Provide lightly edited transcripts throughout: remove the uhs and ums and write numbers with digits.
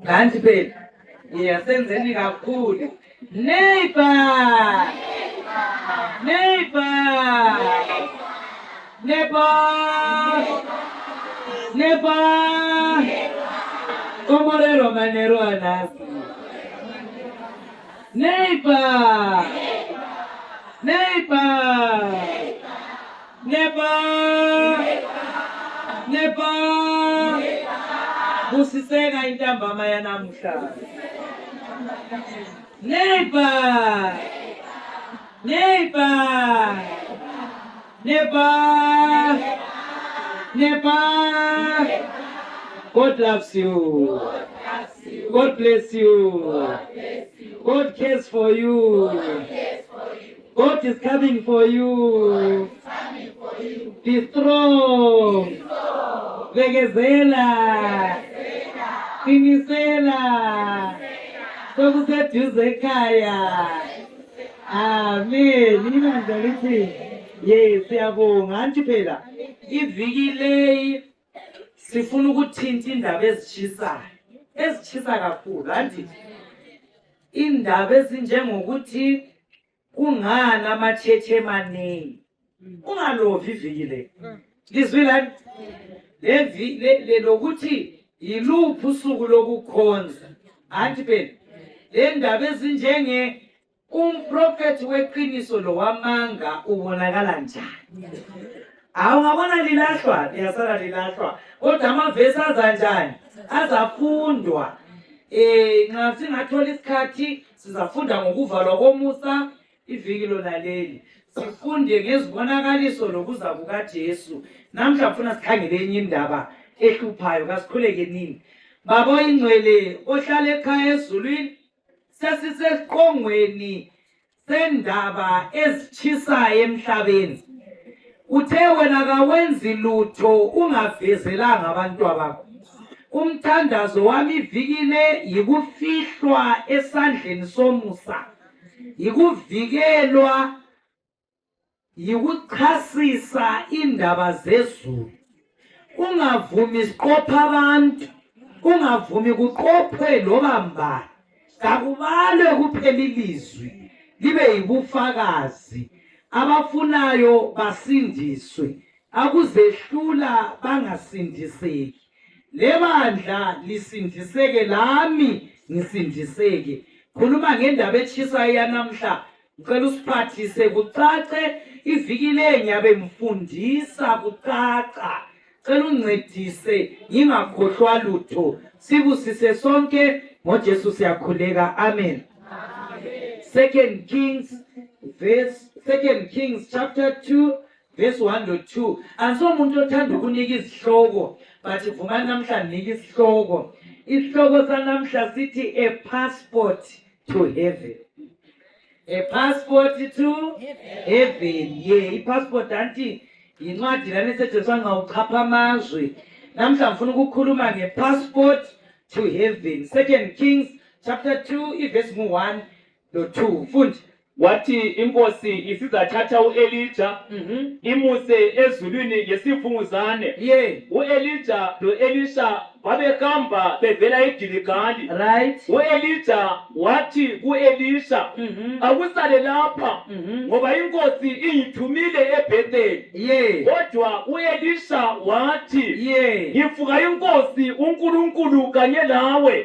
kanti phela iyasenzeni kakhulu. Neighbor, neighbor, neighbor, neighbor. Como le romanero a nas. Neighbor, neighbor, neighbor, neighbor. Busiseka intambama yanamhlanje. Neighbor, neighbor, neighbor, neighbor. God loves you. God bless you. God cares for you. God is coming for you. Be strong. Bekezela. Qinisela. Sokuseduze ekhaya. Amen. Ibandla lithi yes siyabonga anti phela iviki leyi sifuna ukuthinta indaba ezitshisa kakhulu anti indaba ezinjengokuthi kungani amacheche emaningi ungalovi iviki le lizwilani le lokuthi yiluphi usuku lokukhonza anti phela le ndaba ezinjenge umprofeti weqiniso lo wamanga ubonakala njani awungabona lilahlwa liyasala lilahlwa kodwa amavesi azanjani azafundwa nxa singathola isikhathi sizafunda ngokuvalwa komusa iviki lona leli sifunde ngezibonakaliso lokuza kukaJesu namhla ngifuna sikhangele enye indaba ehluphayo kasikhuleke nini babo ingcwele ohlala ekhaya ezulwini sesisesiqongweni sendaba ezitshisayo emhlabeni uthe wena kawenzi lutho ungavezelanga abantu bakho umthandazo wami ivikile yikufihlwa esandleni somusa yikuvikelwa yikuchasisa indaba zezulu ungavumi siqopha abantu ungavumi kuqophwe loba mbani kakubalwe kuphela ilizwi libe yibufakazi abafunayo basindiswe akuzehlula bangasindiseki lebandla lisindiseke lami ngisindiseke khuluma ngendaba etshisayo yanamhla ngicela usiphathise kucace iviki le ngiyabe ngifundisa kucaca cela uncedise ngingakhohlwa lutho sibusise sonke ngoJesu siyakhuleka amen. Second Kings chapter 2 verse 1 to 2 anso umuntu othanda ukunika izihloko but vumani namhlanje nika isihloko isihloko sanamhla sithi a passport to heaven. A passport to heaven. Yeah, i-passport anti yincwadi lana esetshenziswa nxa uchapha amazwe namhla ngifuna ukukhuluma nge-passport to heaven. Second Kings chapter 2 verse 1 to 2 fundi wathi inkosi isizathatha uElijah imuse ezulwini ngesivunguzane uElijah loElisha babehamba bevela eGiligali right uElijah wathi kuElisha akusale lapha ngoba inkosi ingithumile eBhetheli kodwa uElisha wathi ngifuka inkosi uNkulunkulu kanye nawe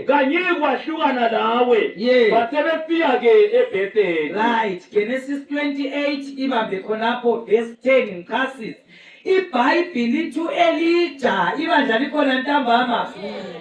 kanyikwahlukana nawe basebefika ke eBhetheli. Right, Genesis 28 ibambe khonapho verse 10 ngichasisa iBhayibhili lithi uElijah ibandla likhona ntambama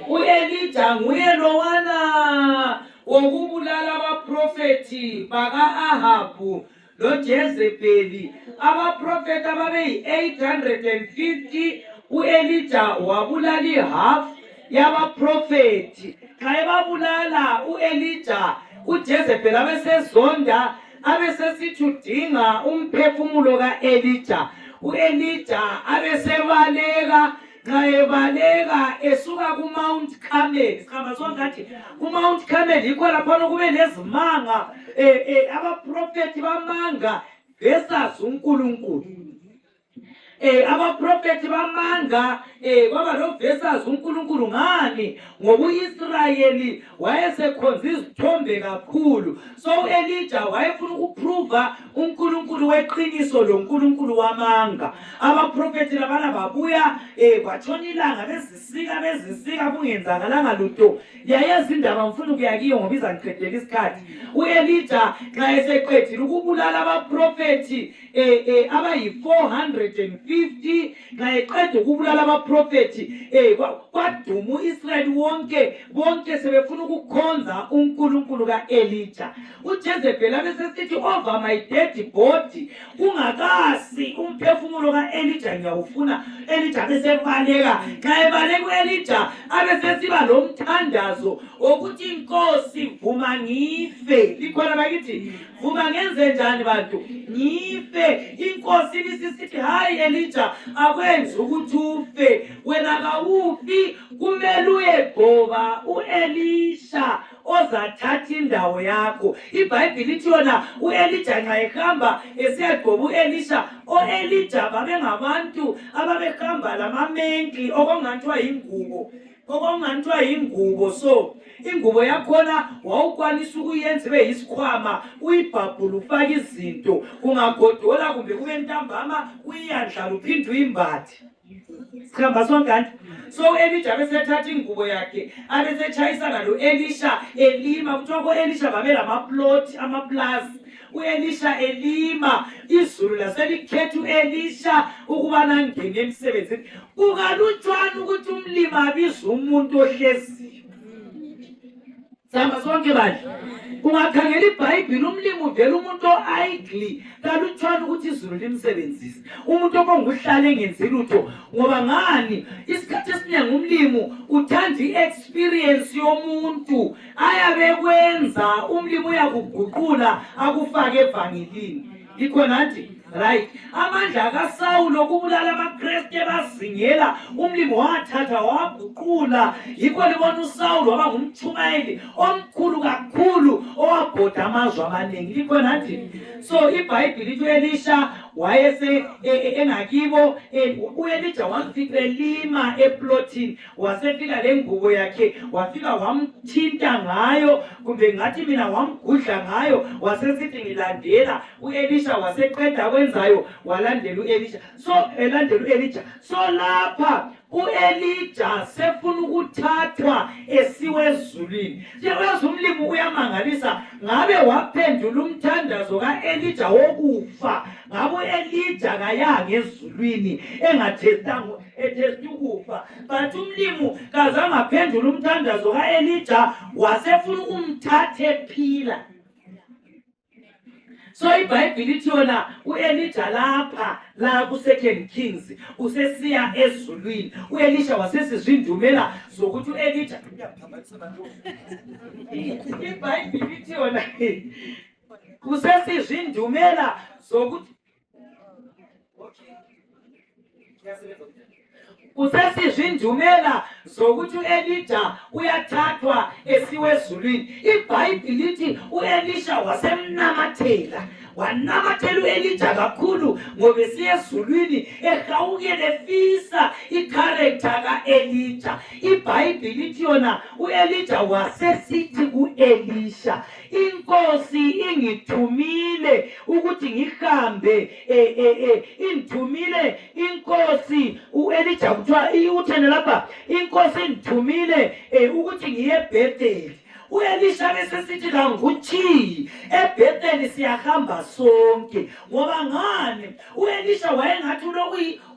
uElijah nguye lowana wokubulala abaprofeti baka-Ahabu loJezebeli abaprofeti ababeyi-850 uElijah wabulala ihalf yabaprofeti xa ebabulala uElijah uJezebeli abesezonda abesesithi udinga umphefumulo kaElijah uElijah abesebaleka nxa ebaleka esuka kuMount Carmel sikhamba songathi kuMount Carmel yikho lapho kube nezimanga abaprofeti bamanga versus uNkulunkulu abaprofethi bamanga kwaba lo-verses uNkulunkulu ngani ngoba u-Israyeli wayesekhonza izithombe kakhulu, so u-Elijah wayefuna ukuprova uNkulunkulu weqiniso lo nkulunkulu wamanga. Abaprofethi labana babuya kwatshona ilanga bezisika kungenzakalanga lutho. Yayazi indaba ngifuna ukuya kiyo ngoba izangiqedela isikhathi. U-Elijah xa eseqedile ukubulala abaprofethi abayi-450, xa eqeda ukubulala abaprofethi kwaduma u-Israyeli bonke sebefuna ukukhonza uNkulunkulu ka-Elijah. uJezebheli abesesithi over my dead body, kungakasi umphefumulo ka-Elijah ngiyawufuna. Elijah besebaleka, xa ebaleka u-Elijah abesesiba lo mthandazo wokuthi inkosi vuma ngife. Likhona bakithi vuma ngenze njani bantu? Ngife. Inkosi ibisisithi hayi Elijah, akwenzi ukuthi ufe, wena kawufi, kumele uyegcoba u-Elisha ozathatha indawo yakho. iBhayibheli lithi yona u-Elijah nxa ehamba esiyagcoba u-Elisha, o-Elijah babengabantu ababehamba lamamenki okungathiwa yingubo. So ingubo yakhona wawukwanisa ukuyenza ibe yisikhwama, uyibhabhule ufake izinto, kungagodola kumbe kube ntambama uyiyandlala uphinde uyimbathe. Sikhamba sonkani. So u-Elijah besethatha ingubo yakhe abesetshayisana lo-Elisha elima. Kuthiwa ko-Elisha babelamaploti amaplazi. u-Elisha elima, izulu laselikhetha u-Elisha ukubana ngene emsebenzini. Kukalutshwana ukuthi umlimi abize umuntu ohleziyo. Sihamba sonke bandla. Ungakhangela iBhayibheli umlimi uvela umuntu o-idle, kalutshwana ukuthi izulu limsebenzise. Umuntu okunguhlala engenzi lutho. Ngoba ngani? Isikhathi esiningi umlimi uthanda i-experience yomuntu ayabekwenza. Umlimi uyakuguqula akufake evangelini. Likho nathi right. Amandla kaSawuli okubulala amaKristu ebazingela, umlimi wathatha waguqula. Yikho libona uSawuli waba ngumtshumayeli omkhulu kakhulu owabhoda amazwe amaningi. Likho nathi. So iBhayibheli lithi u-Elisha wayese engakibo, u-Elijah wafika elima eplotini, wasefika lengubo yakhe, wafika wamthinta ngayo, kumbe ngathi mina wamgudla ngayo, wasesithi ngilandela. u-Elisha waseqeda kwenzayo walandela u-Elisha. Elandela u-Elijah. So lapha u-Elijah sefuna ukuthathwa esiwe ezulwini. Njengoba umlimi uyamangalisa, ngabe waphendula umthandazo ka-Elijah wokufa. Ngabe u-Elijah kayanga ezulwini engathestanga ethesta ukufa, but umlimi kazange aphendula umthandazo ka-Elijah, wasefuna ukumthatha ephila. So iBhayibheli lithi yona u-Elijah lapha la ku-2 Kings usesiya ezulwini. u-Elisha wasesizindumela zokuthi u-Elijah iBhayibheli lithi yona usesizindumela zokuthi usesizindumela zokuthi u-Elijah uyathathwa esiwe ezulwini. iBhayibheli lithi u-Elisha wasemnamathela, wanamathela u-Elijah kakhulu ngoba esiya ezulwini ehawukele efisa i-character ka-Elijah. iBhayibheli lithi yona u-Elijah wasesithi ku-Elisha, inkosi ingithumile ukuthi ngihambe, ingithumile inkosi. u-Elijah kuthiwa uthene lapha, inkosi ingithumile ukuthi ngiye eBhetheli. u-Elisha besesithi kanguthi eBhetheli siyahamba sonke. Ngoba ngani? u-Elisha wayengathi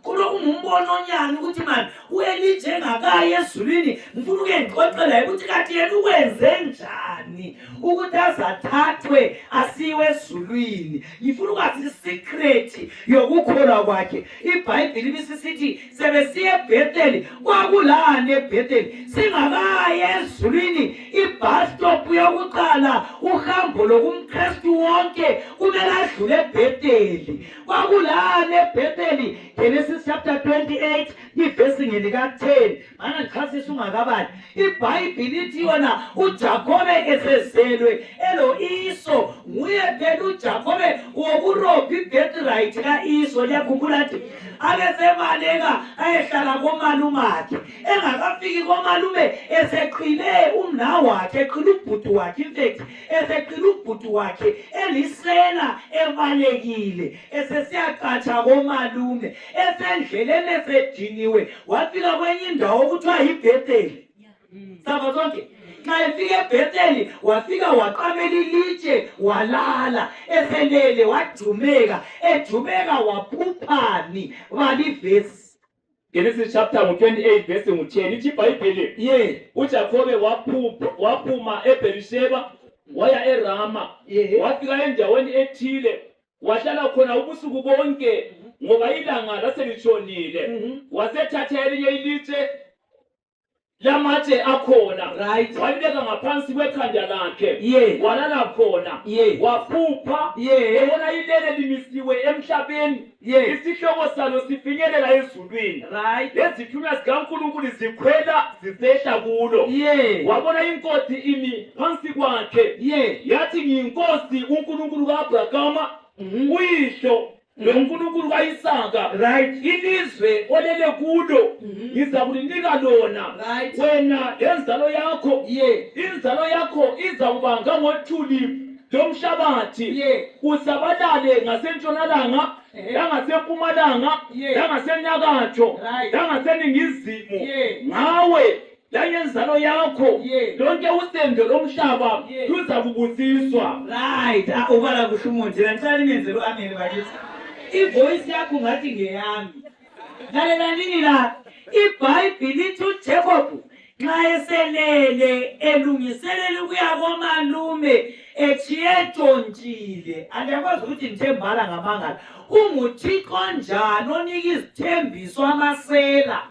kulokungumbono onyani ukuthi mani u-Elijah engakayi ezulwini, ngifuna uke ngixoxela ukuthi kanti yena ukwenze njani ukuthi azathathwe asiwe ezulwini. Ngifuna ukwazi isecret yokukholwa kwakhe. iBhayibheli bisisithi sebesiya eBhetheli. Kwakulani eBhetheli? Singakayi ezulwini, ibus stop yokuqala uhambo lokumKristu wonke kumele adlule eBhetheli. Kwakulana eBhetheli, Genesis chapter 28 ivesi ngelika-10. Mana ngichasisa ungakabali. iBhayibhili ithi yona uJakobe esezelwe elo-Iso nguye phela uJakobe wokurobha ibirthright ka-Iso. Liyakhumbula nje abesebaleka ayehlala komalume akhe, engakafiki komalume eseqhile umnawakhe, eqhile ubhuti wakhe, infact eseqhile ubhuti wakhe elisela ebalekile, esesiyacatsha komalume, esendleleni esediniwe wafika kwenye indawo okuthiwa yiBhetheli. Saba zonke xa efika eBhetheli wafika waqamela ilitshe walala, eselele wajumeka, ejumeka waphuphani. Balivesi Genesis chapter 28 verse 10 ithi iBhayibheli uJakobe waphuma eBherisheba waya eRama, wafika endaweni ethile wahlala khona ubusuku bonke ngoba ilanga laselitshonile. Wasethatha elinye ilitshe lamatshe akhona, walibeka ngaphansi kwekhanda lakhe, walala khona, waphupha, ebona ilele limisiwe emhlabeni, isihloko salo sifinyelela ezulwini, lezithunywa zikaNkulunkulu zikhwela zisehla kulo. Wabona inkosi imi phansi kwakhe, yathi ngiyinkosi uNkulunkulu ka-Abrahama, uyihlo loNkulunkulu ka-Isaka, ilizwe olele kulo ngiza kulinika lona, wena lenzalo yakho. Inzalo yakho izawuba ngangothuli lomhlabathi, usabalale ngasentshonalanga, langasempumalanga, langasenyakatho, langaseningizimu. Ngawe langenzalo yakho lonke usendo lomhlaba luza kubusiswa. Ubala kusho umuntu lanhlala ingenzelo ameni bakithi. Ivoice yakho ngathi ngeyami. Lalelani la, iBhayibhili ithi uJakob nxa eselele elungiselela ukuya komalume etshiye andiyakwazi ukuthi ngithembala ngamangala. UnguThixo njani onika izithembiso amasela?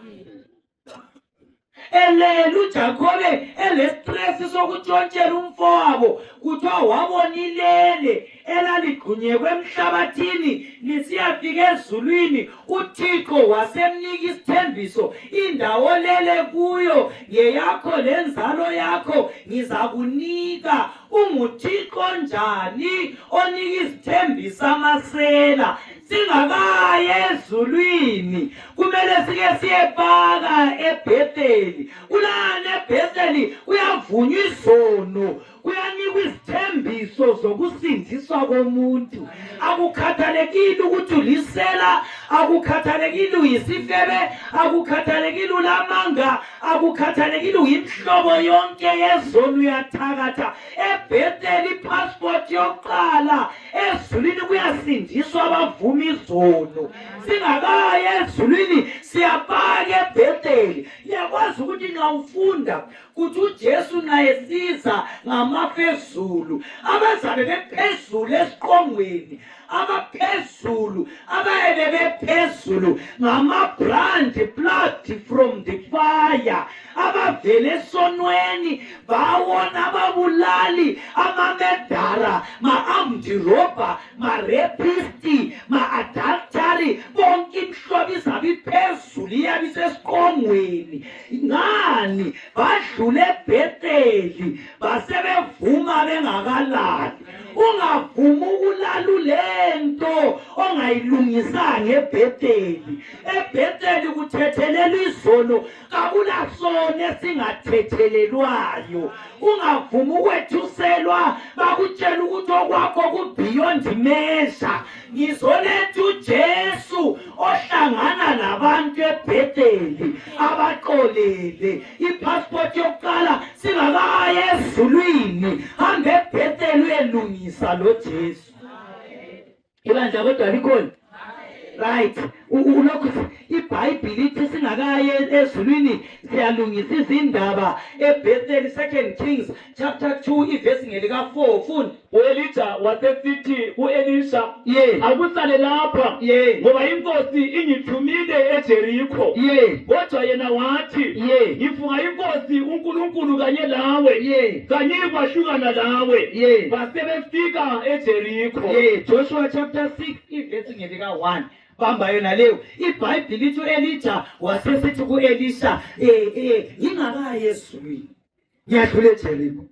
Elela uJakobe elestress sokutshontshela umfowabo, kuthiwa wabona ilele elaligqunyekwe emhlabathini lisiyafika ezulwini. uThixo wasemnika isithembiso, indawo lele kuyo ngeyakho lenzalo yakho ngizakunika. UnguThixo njani onika izithembiso amasela? Singakayi ezulwini kumele sike siyepaka eBhetheli. Kulana eBhetheli kuyavunywa izono, kuyanikwa izithembiso zokusindiswa komuntu. Akukhathalekile ukuthi ulisela, akukhathalekile uyisifebe, akukhathalekile ulamanga, akukhathalekile uyimhlobo yonke yezono uyathakatha. eBhetheli passport yokuqala ezulwini kuyasindiswa abavuma izono. Singakayi ezulwini siyapaka eBhetheli. Liyakwazi ukuthi nxa ufunda kuthi uJesu nxa esiza ngamaphezulu, abazabe bephezulu esiqongweni, abaphezulu abayabe bephezulu ngama-brand blood from the fire, abavele esonweni bawona ababulali, amamedara, ma-armed robber, ma-rapisti, ma-adultery, bonke imhlobo izabe iphezulu iyabe isesiqongweni. Ngani? Badlule eBhetheli basebevuma bengakalali. Ungavuma ukulala ulento ongayilungisanga eBhetheli. eBhetheli kuthethelelwa izono, kakulasono esingathethelelwayo. Ungavuma ukwethuselwa bakutshela ukuthi okwakho ku-beyond measure. Ngizoletha uJesu ohlangana nabantu eBhetheli abaqolele. Ipassport yokuqala singakayi ezulwini, hambe eBhetheli uyelungisa lo Jesu. Ibandla kodwa likhona? Right. ulokhu iBhayibheli ithi singakaye ezulwini siyalungisa izindaba eBethel 2 Kings chapter 2 ivesi ngelika4 funda u-Elija wasesithi ku-Elisha akusale lapha ngoba inkosi ingithumile eJerikho kodwa yena wathi ngifunga inkosi uNkulunkulu kanye lawe kanyikwashukana lawe basebefika eJerikho. Joshua chapter 6 ivesi ngelika1 bamba yona leyo iBhayibheli lithi uElija wasesithi ku-Elisha ngingakaye ezulwini ngiyadlula eJerikho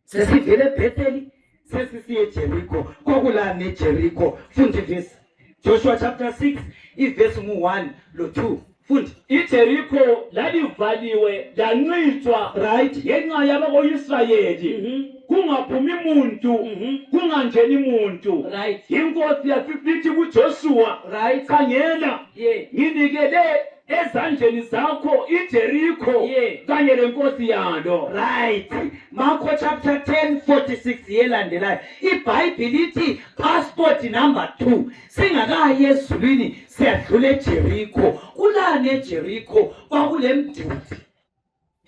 sesivele eBetheli sesisiye eJerikho kokulani eJerikho funda ivesi Joshua chapter 6 ivesi ngu1 lo2 funda iJerikho lalivaliwe lancitshwa right ngenxa yabako-Israyeli kungaphumi muntu kungangeni muntu right inkosi yasisithi kuJoshua right khangela nginikele ezandleni zakho iJerikho kanye lenkosi yalo. right Marko chapter 10:46 yelandelayo iBhayibheli lithi passport number 2 singakayi ezulwini siyadlula eJerikho kulani eJerikho kwakulemdudi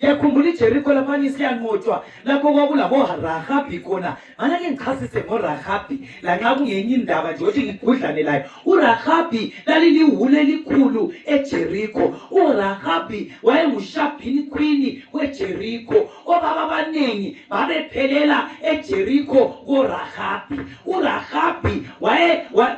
yakhumbula iJerikho lapha isiyanqotshwa lapho kwakulabo Rahabi khona manake ngichasise ngoRahabi la nxa kungenye indaba nje othi ngigudlane layo uRahabi laliliwule elikhulu eJerikho uRahabi wayengushabhini queen weJerikho obaba abanengi babephelela eJerikho koRahabi uRahabi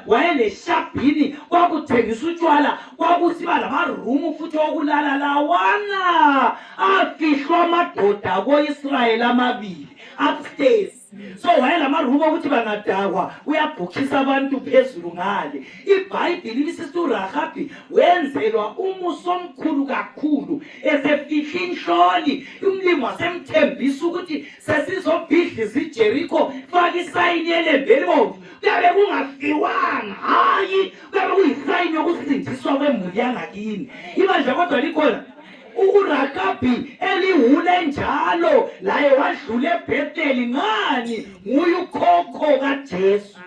wayeleshabhini kwakuthengiswa utshwala kwakusiba lamarumu futhi okulala lawana afihlwa amadoda ako-Israyeli amabili upstairs so wayelamarumu ukuthi bangadakwa uyabhukhisa abantu phezulu ngale iBhayibheli lisithi uRahabi wenzelwa umuso omkhulu kakhulu esefihla inhloli umlimi wasemthembisa ukuthi sesizobhidliza iJerikho faka isayini elembeli bomvu kuyabe kungafiwanga hayi kuyabe kuyisayini yokusindiswa kwemuli yangakini ibandla kodwa likhona uRahabi eliwule njalo laye wadlula eBetheli ngani nguye ukhokho kaJesu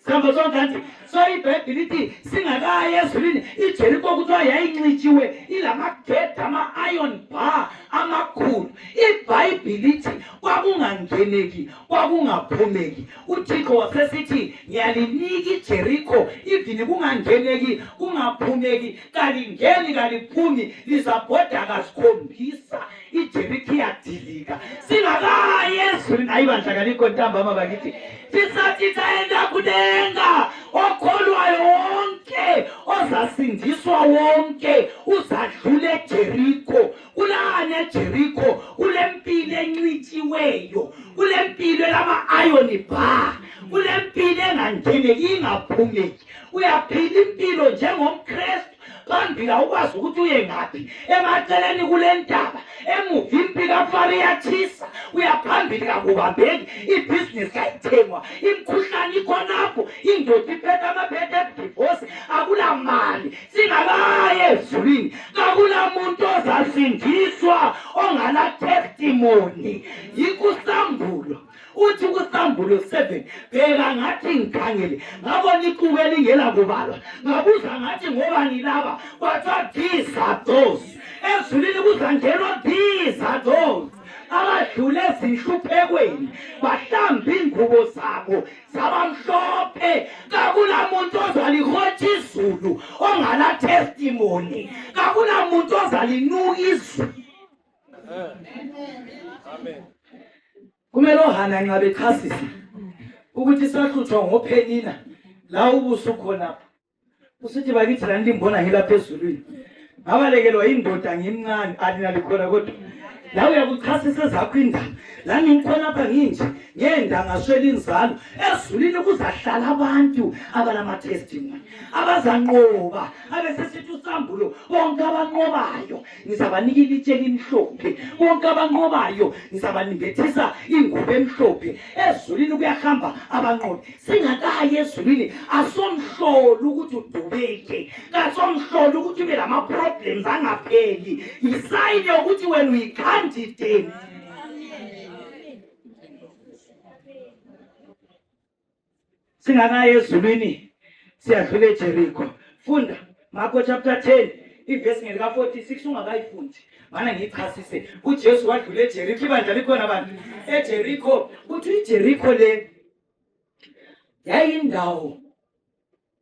sihamba sonke so iBhayibheli lithi singakayi ezulwini iJerikho kuthiwa yayincitshiwe ilamagedi ama-iron bar amakhulu iBhayibheli lithi kwakungangeneki kwakungaphumeki uThixo wasesithi ngiyalinika iJerikho ivini kungangeneki kungaphumeki kalingeni kaliphumi lizabhoda kasikhombisa iJerikho iyadilika singakayi ezulwini ayibandla kalikho ntambama bakithi sisathi sayenda kudenga okholwayo wonke ozasindiswa wonke uzadlula eJerikho kulani eJerikho kulempilo encitshiweyo kulempilo elama-iron bar kulempilo engangeneki ingaphumeki uyaphila impilo njengomKristu phambili awukwazi ukuthi uye ngaphi emaceleni kule ndaba emuva impi kaFaro iyatshisa uyaphambili kakubambeki ibhizinisi kayithengwa imikhuhlane ikhonapho indoda iphethe amaphethe edivorce akula mali singakayi ezulwini kakula muntu ozasindiswa ongana testimony yikusambulo uthi kuSambulo 7 bheka ngathi ngikhangele ngabona iqubu elingela kubalwa ngabuza ngathi ngobani laba kwathiwa these are those ezulwini kuzangenwa these are those abadlule ezinhluphekweni bahlamba ingubo zabo zabamhlophe kakula muntu ozalihotsha izulu ongala testimony kakula muntu ozalinuka izulu amen kumele ohana nxa bechasisa ukuthi sahlutshwa ngoPhenina la ubuso khonapha usithi bakithi la ndimbona ngilapha ezulwini ngabalekelwa indoda ngimncane alina likhona kodwa la uyakuchasisa zakho indaba la ngikhonapha nginje ngenda ngaswela inzalo ezulwini kuzahlala abantu abalama-testimony abazanqoba abesesithi uSambulo bonke abanqobayo ngizabanika ilitshe elimhlophe bonke abanqobayo ngizabanimbethisa ingubo emhlophe ezulwini kuyahamba abanqobi singakayi ezulwini asomhlolo ukuthi udubeke kasomhlolo ukuthi ube lama-problems angapheli yisayini yokuthi wena uyikhandidate singakayi ezulwini siyadlula eJericho. Funda Marko chapter 10 ivesi ngelika 46 ungakayifundi. Mana ngiyichasise uJesu wadlula eJericho. Ibandla likhona abantu eJericho. Uthi iJericho le yayindawo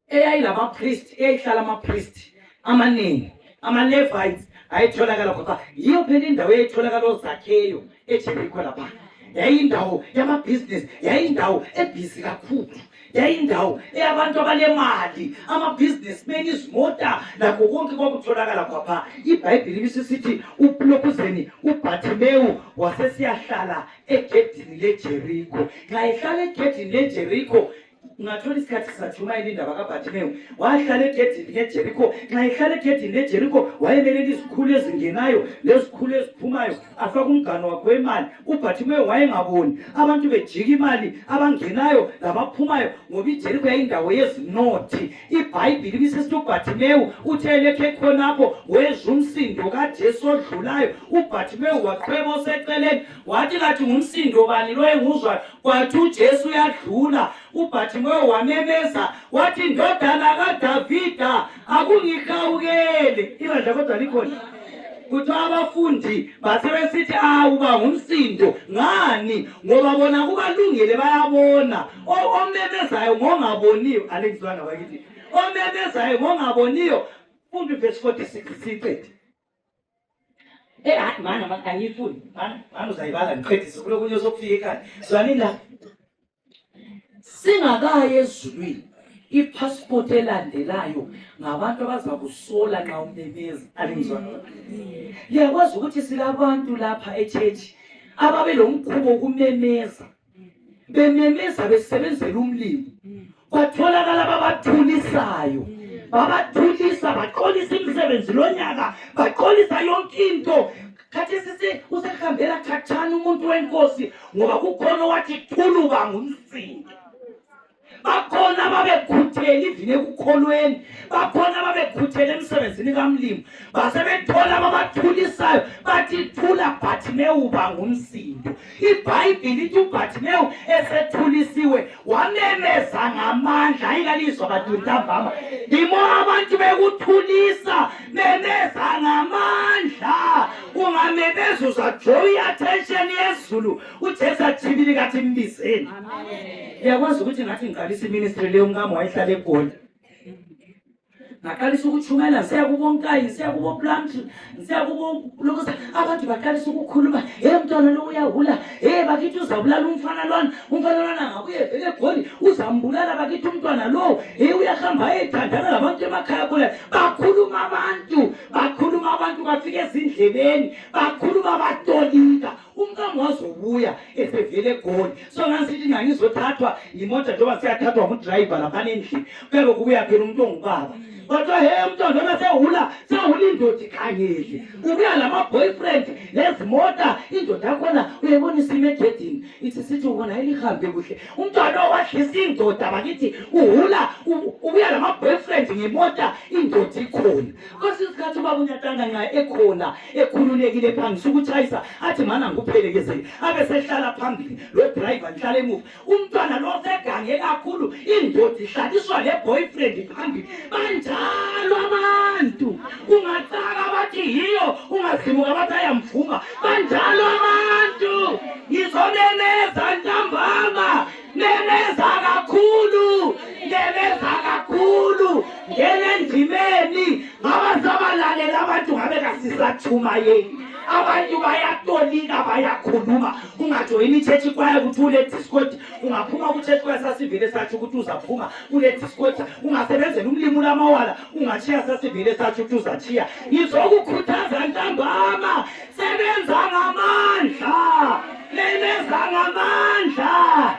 eyayilama priest, eyayihlala ama priest amaningi, ama Levites ayitholakala khona. Yiyo phela indawo eyitholakala oZakheyo eJericho lapha. Yayindawo yama business, yayindawo ebusy kakhulu, yayindawo eyabantu abanemali, ama businessmen, izimota lakho konke kwakutholakala khapha. iBhayibheli lisisithi uPlokuzeni uBhathimeyu wasesiyahlala egedini leJericho. Xa ehlala egedini leJericho ungathola isikhathi satshumayela indaba kaBhathimeyu. Wahlala egedini leJericho. Xa ehlala egedini leJericho wayemelela izikhulu ezingenayo lezikhulu eziphumayo, afaka umgano wakhe wemali. uBhathimeyu wayengaboni abantu bejika imali abangenayo labaphumayo, ngoba iJericho yayindawo yezinothi. iBhayibhili lisisithi uBhathimeyu uthe lekhe khonapho wezwa umsindo kaJesu odlulayo. uBhathimeyu waqhweba oseceleni wathi kathi ngumsindo bani lo enguzwayo? Kwathi uJesu uyadlula. uBhathimeyu wamemeza wathi, ndodana kaDavida akungihawukele. Ibandla kodwa likhona. Kuthiwa abafundi basebesithi uba ngumsindo. Ngani? Ngoba bona kubalungile bayabona. Omemezayo ngongaboniyo. Alengizwana bakithi. Omemezayo ngongaboniyo. Funda verse 46 siqede. Hayi mana angiyifundi. Mana uzayibala ngiqedise kulokunye sokufika ekhaya. Sizwanini la. Singakaye ezulwini, ipassport elandelayo ngabantu abazakusola nxa umemeza. Alengizwana. Liyakwazi ukuthi silabantu lapha eChurch ababelomkhubo wokumemeza, bememeza besebenzela umlimo. Batholakala babathulisayo, babathulisa, baqolisa imisebenzi lonyaka, baqolisa yonke into. Khathi sisi usehambela khatshana umuntu wenkosi, ngoba kukhona wathi thuluba ngumsindo. Bakhona babekhuthele ivini ekukholweni, bakhona babekhuthele emsebenzini kamlimo, basebethola babathulisayo bathi thula Bhathimeyu uba ngumsindo. iBhayibhili lithi uBhathimeyu esethulisiwe wamemeza ngamandla. Ayikalizwa bantu ntambama, yimo abantu bekuthulisa, memeza ngamandla. Ungamemeza uzadraw i-attention yezulu. uJesu athibili kathi mbizeni. Uyakwazi ukuthi ngathi ngiqalisa iministry leyo ngami wayehlala eGoli. Ngaqalisa ukutshumayela siya kubo Nkayi, siya kubo Blanche, siya kubo Lokusa. Abantu baqalisa ukukhuluma, mntwana lo uyahula, bakithi uzabulala umfana lwana, umfana lwana ngabuye vele eGoli uzambulala bakithi umntwana lo, uyahamba ethandana labantu emakhaya kule. Bakhuluma abantu bafike ezindlebeni, bakhuluma batolika. Umkami wazobuya esevele eGoli. So ngasithi ngangizothathwa imoto njengoba siyathathwa ngudriver lapha endlini, kuyabe kubuya phela umuntu ongubaba. Bathiwa umntwana noma sehula indoda ikhangele. Ubuya lama-boyfriend lezimota, indoda yakhona uyayibonisa ime egedini. Ithi sithi ubona elihambe kuhle. Umntwana wadlisa indoda bakithi ubuya lama-boyfriend ngemota, indoda ikhona. Kwesinye isikhathi ubaba uNyatanga nxa ekhona ekhululekile phangisa ukutshayisa, athi mana nguphelekezele, abe sehlala phambili, lo driver nhlala emuva. Umntwana lo segange kakhulu, indoda ihlaliswa le-boyfriend phambili. Banjalo abantu, ungacaka bathi yiyo, ungazimuka bathi ayamvuma. Banjalo abantu, ngizomemeza ntambama, memeza kakhulu, ngene endimeni. Ngabazabalalela abantu ngabe kasisatshumayeli. Abantu bayatolika, bayakhuluma. Ungajoyini ichurch kwaya ukuthi ule discord, ungaphuma kuchurch kwaya sasivile sathi ukuthi uzaphuma ule discord. Ungasebenzela umlimo lamawala, ungachiya sasivile sathi ukuthi uzachiya. Ngizokukhuthaza ntambama, sebenza ngamandla, memeza ngamandla.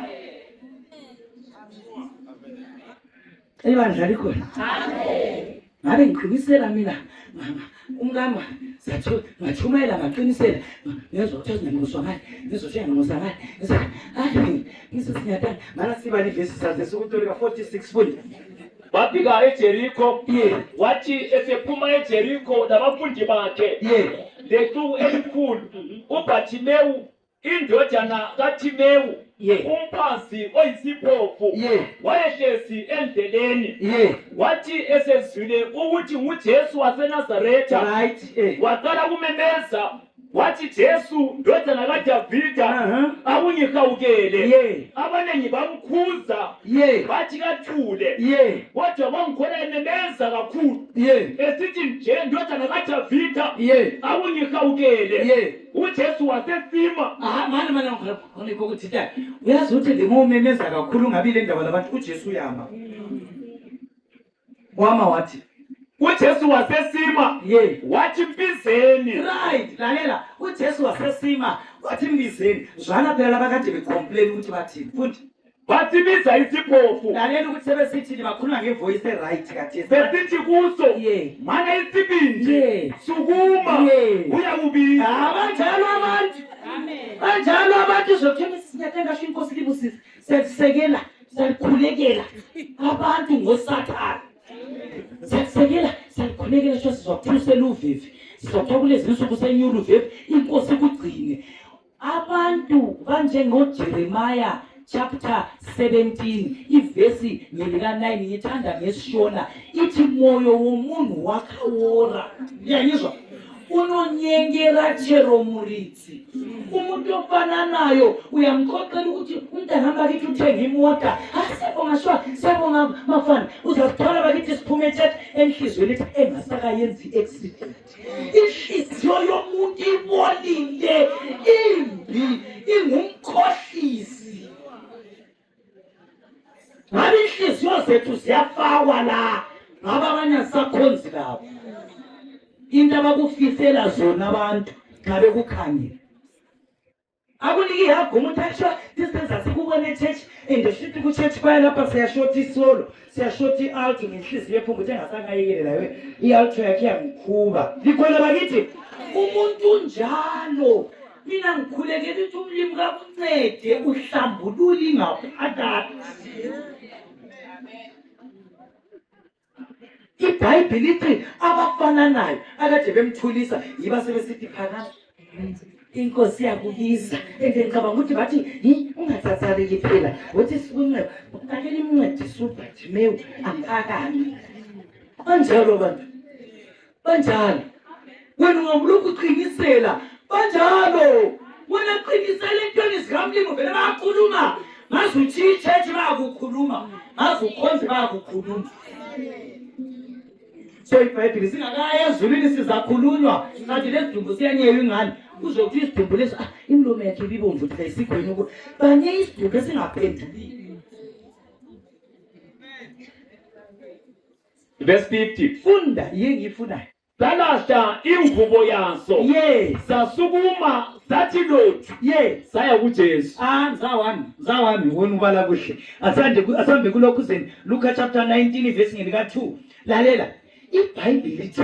Ibandla likhona. Amen. Ngabe ngiqinisela mina umkama sathu ngachumayela ngaqinisela ngezothi ezinengoswangani ngezothi ngosangani ngisinyatana mana siba livesi saze sikutolika 46 futhi. Bafika eJericho, wathi esephuma eJericho nabafundi bakhe lexuku elikhulu. uBhathimeyu indodana kaThimeyu Yeah. umphansi oyisiphofu Yeah. wayehlezi endleleni Yeah. wathi esezwile ukuthi nguJesu waseNazaretha Right. waqala kumemeza wathi Jesu ndodana kaDavida akungihawukele. Yeah. Abanengi bamkhuza Yeah. bathi kathule Yeah. kodwa bangkhona ememeza kakhulu Yeah. esithi nje ndodana kaDavida Yeah. akungihawukele. Yeah. uJesu wasesima. Manje ngikho ukuthi uyazi ukuthi lemomemeza kakhulu ngabi le ndaba labantu uJesu uyama. Wama wathi uJesu wasesima Yeah. wathi mpizeni. Right, lalela uJesu wasesima wathi mbizeni. Zwana phela labakade becomplain ukuthi bathini. Futhi Basibiza isiphofu. lalela ukuthi sebesithi bakhuluma ngevoice right kathi. Besithi kuso Yeah. mana isibindi Yeah. sukuma Yeah. uyakubiza. Abanjalo abantu. Banjalo abantu zokuthena sinyathanga sho inkosi libusisa. Siyasekela, siyakhulekela abantu ngoSathane. Siyakhulekela sho sizophusela uvivi. Sizothola kulezi insuku senyula uvivi inkosi kugcine. Abantu banjengoJeremiah chapter 17 ivesi ngelika 9 ngithanda ngesishona ithi moyo womuntu wakhawora. Ngiyangizwa unonyengera cheromuritsi umuntu ofana nayo uyamxoxela ukuthi umntana bakithi uthenga imota asebonga shwa sebonga mafana uzathola bakithi siphume eChurch enhlizweni ethi engasakayenzi i-accident. Inhliziyo yomuntu ibolile imbi ingumkhohlisi. Ngabe inhliziyo zethu ziyafakwa la ngaba abanye asakhonzi labo into abakufisela zona abantu xa bekukhangela. Akuniki yakho umuntu asho distance asikubona eChurch and shithi kuChurch phaya lapha siyashota isolo siyashota i-alto ngenhliziyo ephunga ukuthi engasakayekele layo i-alto yakhe yangikhuba. Likhona bakithi umuntu njalo mina ngikhulekela ukuthi umlimi kakuncede uhlambulule ingaphakathi. iBhayibheli lithi abafana nayo akade bemthulisa yiba sebesithi phakama inkosi yakubiza ngicabanga ukuthi bathi ungathathaleki phela wathi sikunqeba akele imncedise uBhartimeyu aphakame. Banjalo bantu banjalo wena ungamlokhu uqinisela banjalo wena qinisela entweni zikamlimo vele bayakhuluma maze uthi iChurch bayakukhuluma maze ukhonze bayakukhuluma. So iBhayibheli singakaya ezulwini sizakhulunywa kanti lesidumbu siyanyewa ingane uzokuthi isidumbu leso imlomo yakhe ibibomvu ukuthi ayisigwini ukuthi banye isidumbu esingaphenduli. Verse 50. Funda yengiyifunayo. Salahla ingubo yaso. Yes. Sasukuma sathi lothu. Yes. Saya kuJesu. Zawami wona ubala kuhle. Asambe kulokhu zeni Luka chapter 19 verse ngelika 2. Lalela iBhayibheli lithi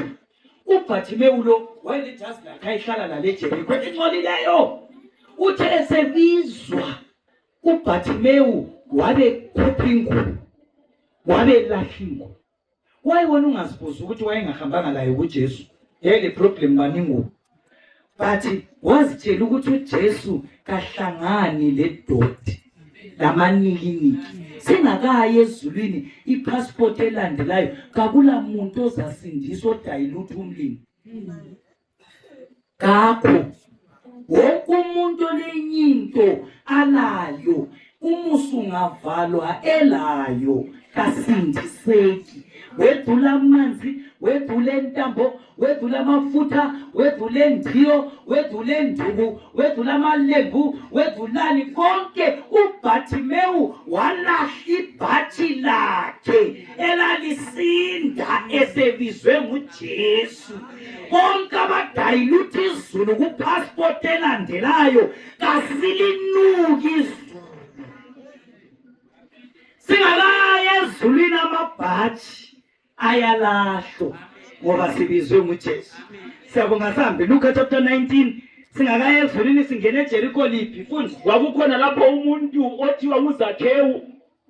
uBhartimeyu lo wayelijazi lakhe ayihlala nale Jeriko engcolileyo. Uthe esebizwa uBhartimeyu wabe khupha ingubo wabe lahla ingubo. Wayibona ungazibuza ukuthi wayengahambanga laye kuJesu. Yele problem baningu. But wazitshela ukuthi uJesu kahlangani ledoti lamanikiniki. Singakaye ezulwini ipassport elandelayo kakula muntu ozasindiswa odayilutha umlimi. Kakho wonke umuntu lenyinto alayo umusu ngavalwa elayo kasindiseki. Wedula amanzi, wedula entambo, wedula amafutha, wedula endiyo, wedula enduku, wedula amalembu, wedulani konke uBhartimeyu walahla ibhathi lakhe elalisinda esebizwe nguJesu. Konke abadayilutha izulu kupassport elandelayo kasilinuki izulu. Singakaya ezulwini amabhathi ayalahlo ngoba sibizwe nguJesu. Siyabonga sambe Luka chapter 19 singakaya ezulwini singene eJeriko liphi futhi Kwakukhona lapho umuntu othiwa uZakhewu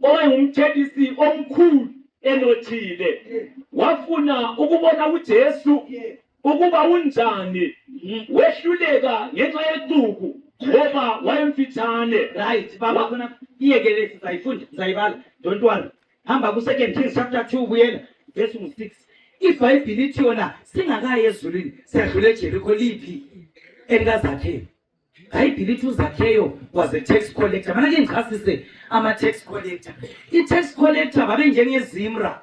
owayengumtshedisi omkhulu enothile. Wafuna ukubona uJesu ukuba unjani wehluleka ngenxa yecuku ngoba wayemfitshane. Right, baba khona iyekele sizayifunda sizayibala. Don't worry. Hamba ku 2 Kings chapter 2 buyela verse 6. iBhayibheli ithi yona singakayi ezulwini siyadlula eJericho liphi elikazakheyo. iBhayibheli ithi uZakheyo was a tax collector. Mana ke ngichasise ama tax collector. I-tax collector babe njengezimra.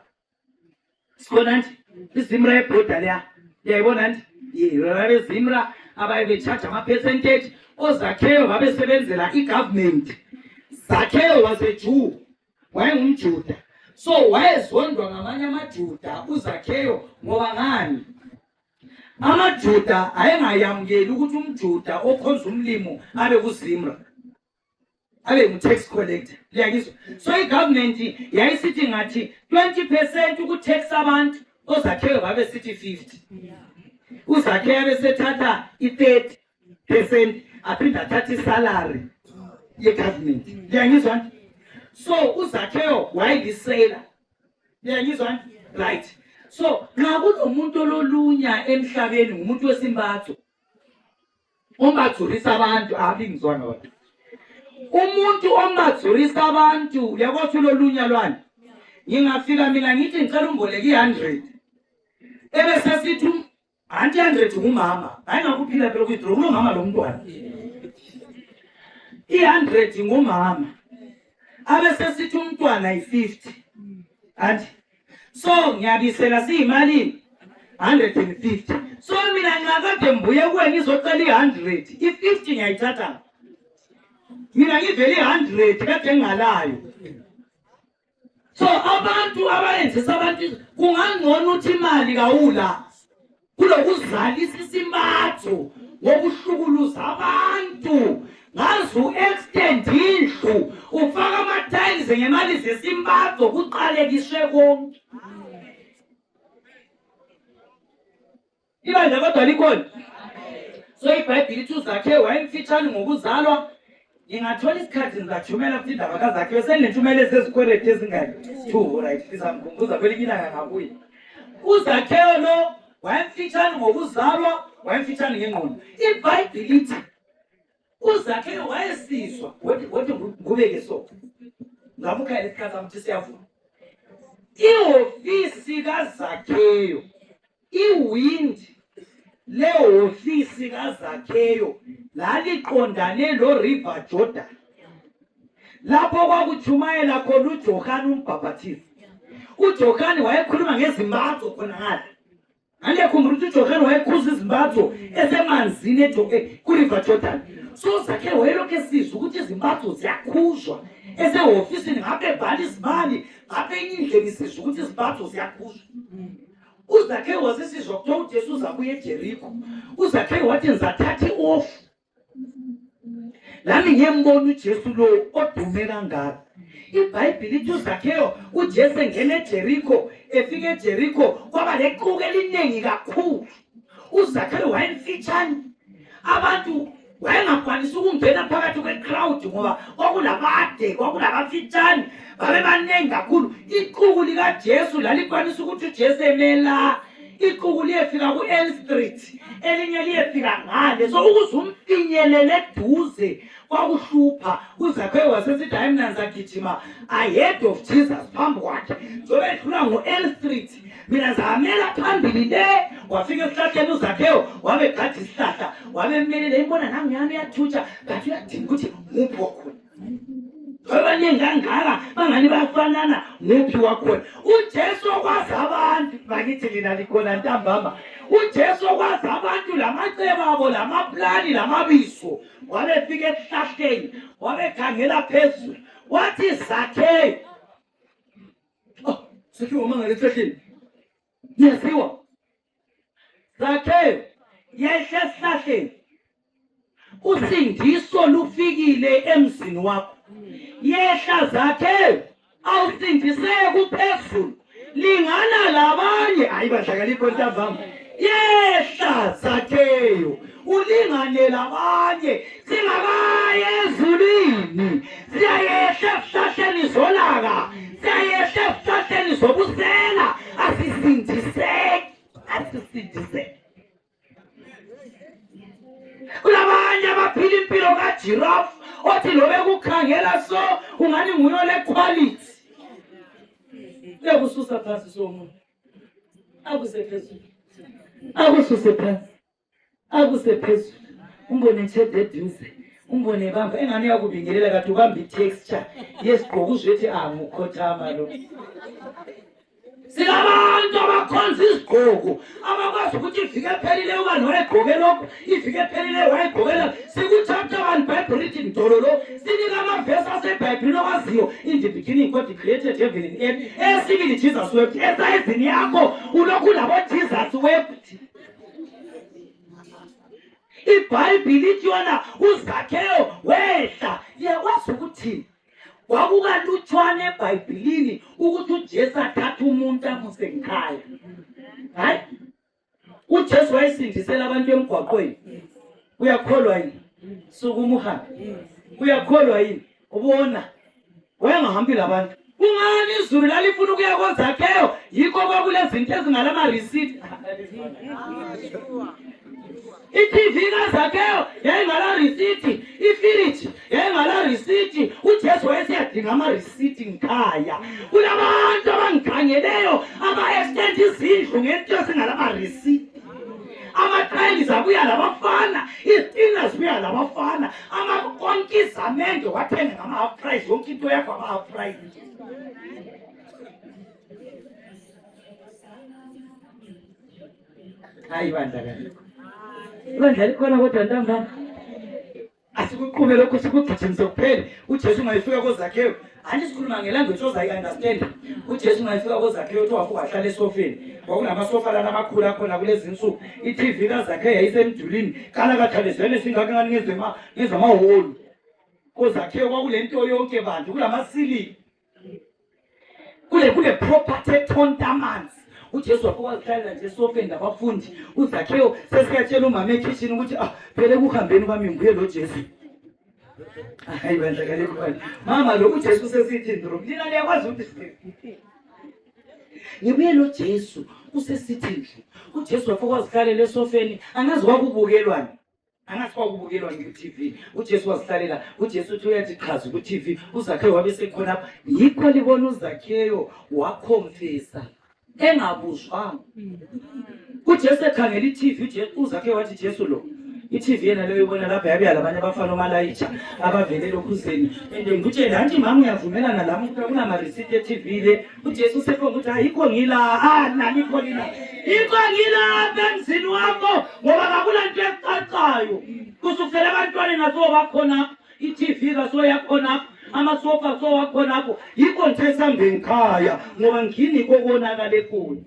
Sibona nje izimra ebhoda leya. Uyayibona nje? Yebo zimra abaye becharge ama percentage. OZakheyo babesebenzela i-government. Zakheyo was a Jew. WayengumJuda. So wayezondwa ngamanye amaJuda uZakheyo ngoba ngani? AmaJuda ayengayamukeli ukuthi umJuda okhonza umlimo abe kuzimra. Abe ngu-tax collector. Liyakizwa? So i-government yayisithi ngathi 20% ukutax abantu, oZakheyo babe sithi 50. uZakheyo besethatha i-30% aphinda athatha isalary ye-government. Liyangizwa? So uZakheyo wayeyisela. Liyangizwa? Right. So nxa kunomuntu ololunya emhlabeni ngumuntu wesimbatho ombathurisa abantu abingizwana wona. Umuntu ombathurisa abantu uyakwazi ulolunya lwani. Ngingafika mina ngithi ngicela umboleke i100. Ebese sithi anti 100 ngumama. Hayi ngakuphila phela ukuthi lo mama lo mntwana. I100 ngumama. Abese sithi umntwana i50. Anti so ngiyabisela siyimali 150. So mina ngakade mbuye kuwe ngizocela i100. I50 ngiyayithatha. Mina ngivele i100 kade ngalayo. So abantu abayenzisa abantu kungangcono uthi imali kawula kulokuzalisa isimbatho wokuhlukuluza abantu. Ngazu extend indlu ufaka ama-tiles ngemali zesimbatho kuqalekiswe konke. Ibandla kodwa likhona. So iBhayibheli ithi uZakheyo wayemfitshane ngokuzalwa. Ngingathola isikhathi ngizathumela futhi indaba kaZakheyo senenthumela ezezikweleti ezingaki 2 right sizamkhumbuza kwelinye ilanga ngakuye. uZakheyo lo wayemfitshane ngokuzalwa wayemfitshane ngengqondo. iBhayibheli ithi uZakheyo wayesizwa wothi ngubeke so ngamukhaya lesikhathi amthi siyavuma. Ihofisi kaZakheyo iwindi lehofisi kaZakheyo laliqondane lo River Jordan lapho kwakujumayela khona uJohane umbhaphathizi. uJohane wayekhuluma ngezimbatho khona ngale. Angekhumbula ukuthi uJohane wayekhuza izimbatho esemanzini ku River Jordan. So uZakheyo wayelokhu esizwa ukuthi izimbatho ziyakhuzwa esehofisini ngabe ebhala izimali ngabe indlela isizwa ukuthi izimbatho ziyakhuzwa. uZakheyo wasesizwa kuthiwa uJesu uzabuya eJericho. uZakheyo wathi ngizathatha i-off lami ngiyembona uJesu lo odume kangaka. iBhayibheli ithi uZakheyo uJesu engena eJericho efika eJericho kwaba lequku eliningi kakhulu. uZakheyo wayemfitshane abantu wayengakwanisi ukungena phakathi kwe-crowd ngoba kwakulabade kwakulabafitshane babe baningi kakhulu. iquku likaJesu lalikwanisa ukuthi uJesu emela. iquku liyefika ku-L Street elinye liyefika ngale. So ukuze umfinyelele eduze kwakuhlupha. uZakheyo wasesithi hayi mina ngizagijima ahead of Jesus phambi kwakhe njobe edlula ngo-L Street mina ngizahamela phambili le. wafika esihlahleni uZakheyo wabe gadi isihlahla wabe mmelele imbona nami yami iyathutsha but uyadinga ukuthi nguphi wakhona. abaningi kangaka bangani bafanana nguphi wakhona. uJesu okwazi abantu bakithi lina likhona ntambama. uJesu okwazi abantu lamacebo abo lamaplani lamabiso. wabefika esihlahleni wabekhangela phezulu wathi Zakheyo. Zakheyo umangala esihlahleni yaziwa. Zakheyo yehla esihlahleni usindiso lufikile emzini wakho. Yehla Zakheyo awusindiseke uphezulu lingana labanye. Hayi badlaka likho ntambama. Yehla Zakheyo ulingane labanye. singakaye ezulwini siyayehla esihlahleni zolaka siyayehla esihlahleni zobusela. asisindiseke kulabanye abaphila impilo giraffe othi lobe kukhangela so ungani nguyo le quality yakususa phansi somuntu akuse phezulu akususe phansi akuse phezulu umbone nchede eduze umbone bamba engani yakubingelela kade ubamba i-texture yesigqoko uzwethi ngukhothama lo sinabantu abakhonza isigqoko abakwazi ukuthi ivike phelile ubani wayegqoke lokho ivike phelile wayegqokela sikuchapter 1 Bible reading dololo sinika amavesi asebhayibhilini okwaziyo in the beginning God created heaven and earth esibili Jesus wept esayizini yakho ulokhu labo Jesus wept iBhayibhili ithi yona uZakheyo wehla yakwazi ukuthi kwakukalutshwane eBhayibhilini ukuthi uJesu athathe umuntu amuse ngikhaya hayi uJesu wayesindisela abantu emgwaqweni uyakholwa yini sukuma uhambe uyakholwa yini ubona wayengahambi labantu ungani izulu lalifuna ukuya koZakheyo yikho kwakulezinto ezingalama receipt iTV kaZakheyo yayingala receipt ifiriji yayingala receipt uJesu wayesiyadinga ama receipt ngikhaya kulabantu abangikhangeleyo aba-extend izindlu ngento ezingalama receipt ama-tiles abuya labafana izitina zibuya labafana amakonkizamende wathenga ngama-half price yonke into yakho ama-half price hayi bandla kanje ibandla likhona kodwa ntambama asikuqhube lokho sikugijimise kuphela uJesu ungayifika koZakheyo anti sikhuluma ngelanguage ozayi-understand uJesu ungayifika koZakheyo uthi wafuka wahlala esofeni kwakunamasofa lana amakhulu akhona kulezi nsuku iTV kaZakheyo yayisemdulini kalakathalezele singake ngani ngezamahholu koZakheyo kwakule nto yonke bantu kulamasili kule property etontamanzi uJesu wafuka wazihlalela nje esofeni labafundi uZakheyo sesikatshela umama ekhishini ukuthi phele kuhambeni kwami ngibuye lo Jesu hayi bandla kale khona mama lo uJesu sesithi ndro lina liyakwazi ukuthi ngibuye lo Jesu usesithi nje uJesu wafuka wazihlalela esofeni angazi kwakubukelwani ku-TV uJesu wazihlalela uJesu uthi uyathi chaza ku-TV uZakheyo wabe sekhona yikho libona uZakheyo wakhomfesa engabuzwanga uJesu ekhangela iTV uZakheyo wathi Jesu lo iTV yena leyo ibona lapha yabe yalabanye abafana omalayitsha abavele lokhuzeni ngikuthi nanti mama uyavumelana lami ukuthi kunama receipt eTV le uJesu usekhona ukuthi ayikho ngila nalikho lina ikho ngila emzini wakho ngoba kakulanto ecacayo kusukela abantwana naso bakhona iTV kaso yakhona amasofa so wakhonapho yikho nje sambe ngikhaya ngoba ngini kokonakala ekhona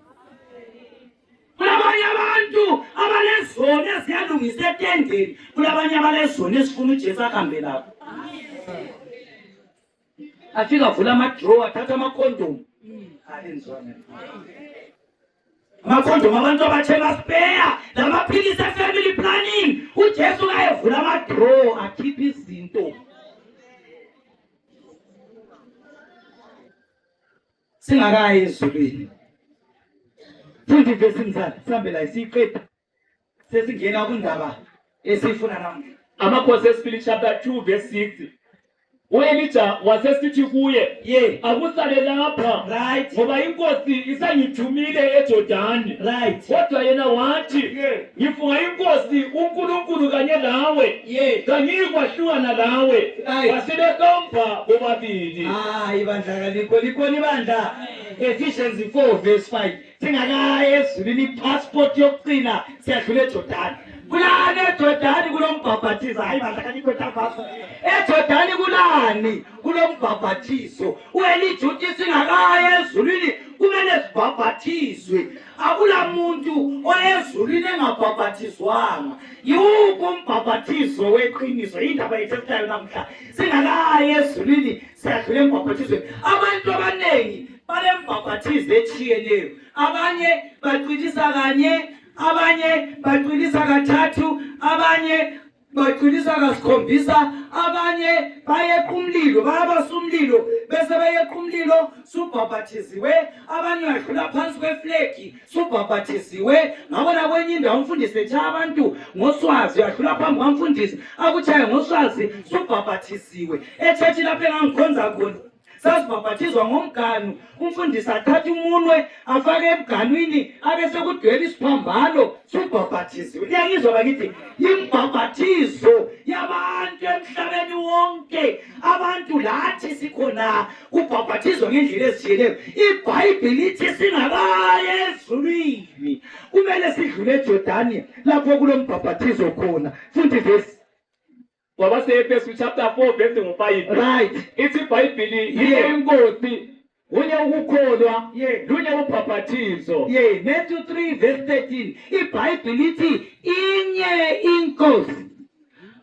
kulabanye abantu abalezona eziyalungisa etendeni kulabanye abalezona esifuna uJesu ahambe lapho afika avula ama-drawer athatha ama-condom alenzwana ama-condom abantu abathenga spare lamaphilisi e-family planning uJesu kayevula ama-drawer akhipha izinto singakayi ezulwini futhi ivesi mzala sihambe la isiqeda sesingena kundaba esifuna namuhla Amakhosi esibili chapter 2 verse 6 uElijah wasesithi kuye akusale lapha right ngoba inkosi isangithumile eJordani right kodwa yena wathi ngifunga inkosi uNkulunkulu kanye nawe kangikwahlukana nawe wasibekomba bobabili hayi bandla likho libandla Ephesians 4 verse 5 singakayi ezulwini passport yokugcina siyadlula eJordani kulani eJordani kulombhabhathiso hayi bandla kalikho tabhaso eJordani kulani kulombhabhathiso uElijah uthi singakayi ezulwini kumele sibhabhathiswe akula muntu oyezulwini engabhabhathizwanga yiwuphi umbhabhathiso weqiniso indaba yethu namhla singakayi ezulwini siyadlula embhabhathisweni abantu abaningi balembhabhathizo etshiyeneyo abanye baqinisa kanye abanye baqinisa kathathu abanye baqinisa kasikhombisa abanye abanye bayeqa umlilo bayabasa umlilo bese bayeqa umlilo subhabhathiziwe abanye badlula phansi kweflegi subhabhathiziwe ngabona kwenye indawo umfundisi etshaya abantu ngoswazi adlula phambi kwamfundisi akutshaye ngoswazi subhabhathiziwe etshetshi lapho engangikhonza khona sasibhabhathizwa ngomganu umfundisi athatha umunwe afake emganwini abese kudwela isiphambano subhabhathiziwe. Liyangizwa bakithi imbhabhathizo yabantu emhlabeni wonke abantu lathi sikhona kubhabhathizwa ngendlela ezitshiyeneyo. iBhayibhili lithi singakaye ezulwini kumele sidlule eJordani lapho kulombhabhathizo khona. Futhi verse Wabase-Efesu chapter 4 verse 5. right Ithi iBhayibhili yile inkosi kunye ukukholwa lunye ubhabhathizo. Matthew 3 verse 13 iBhayibhili lithi inye inkosi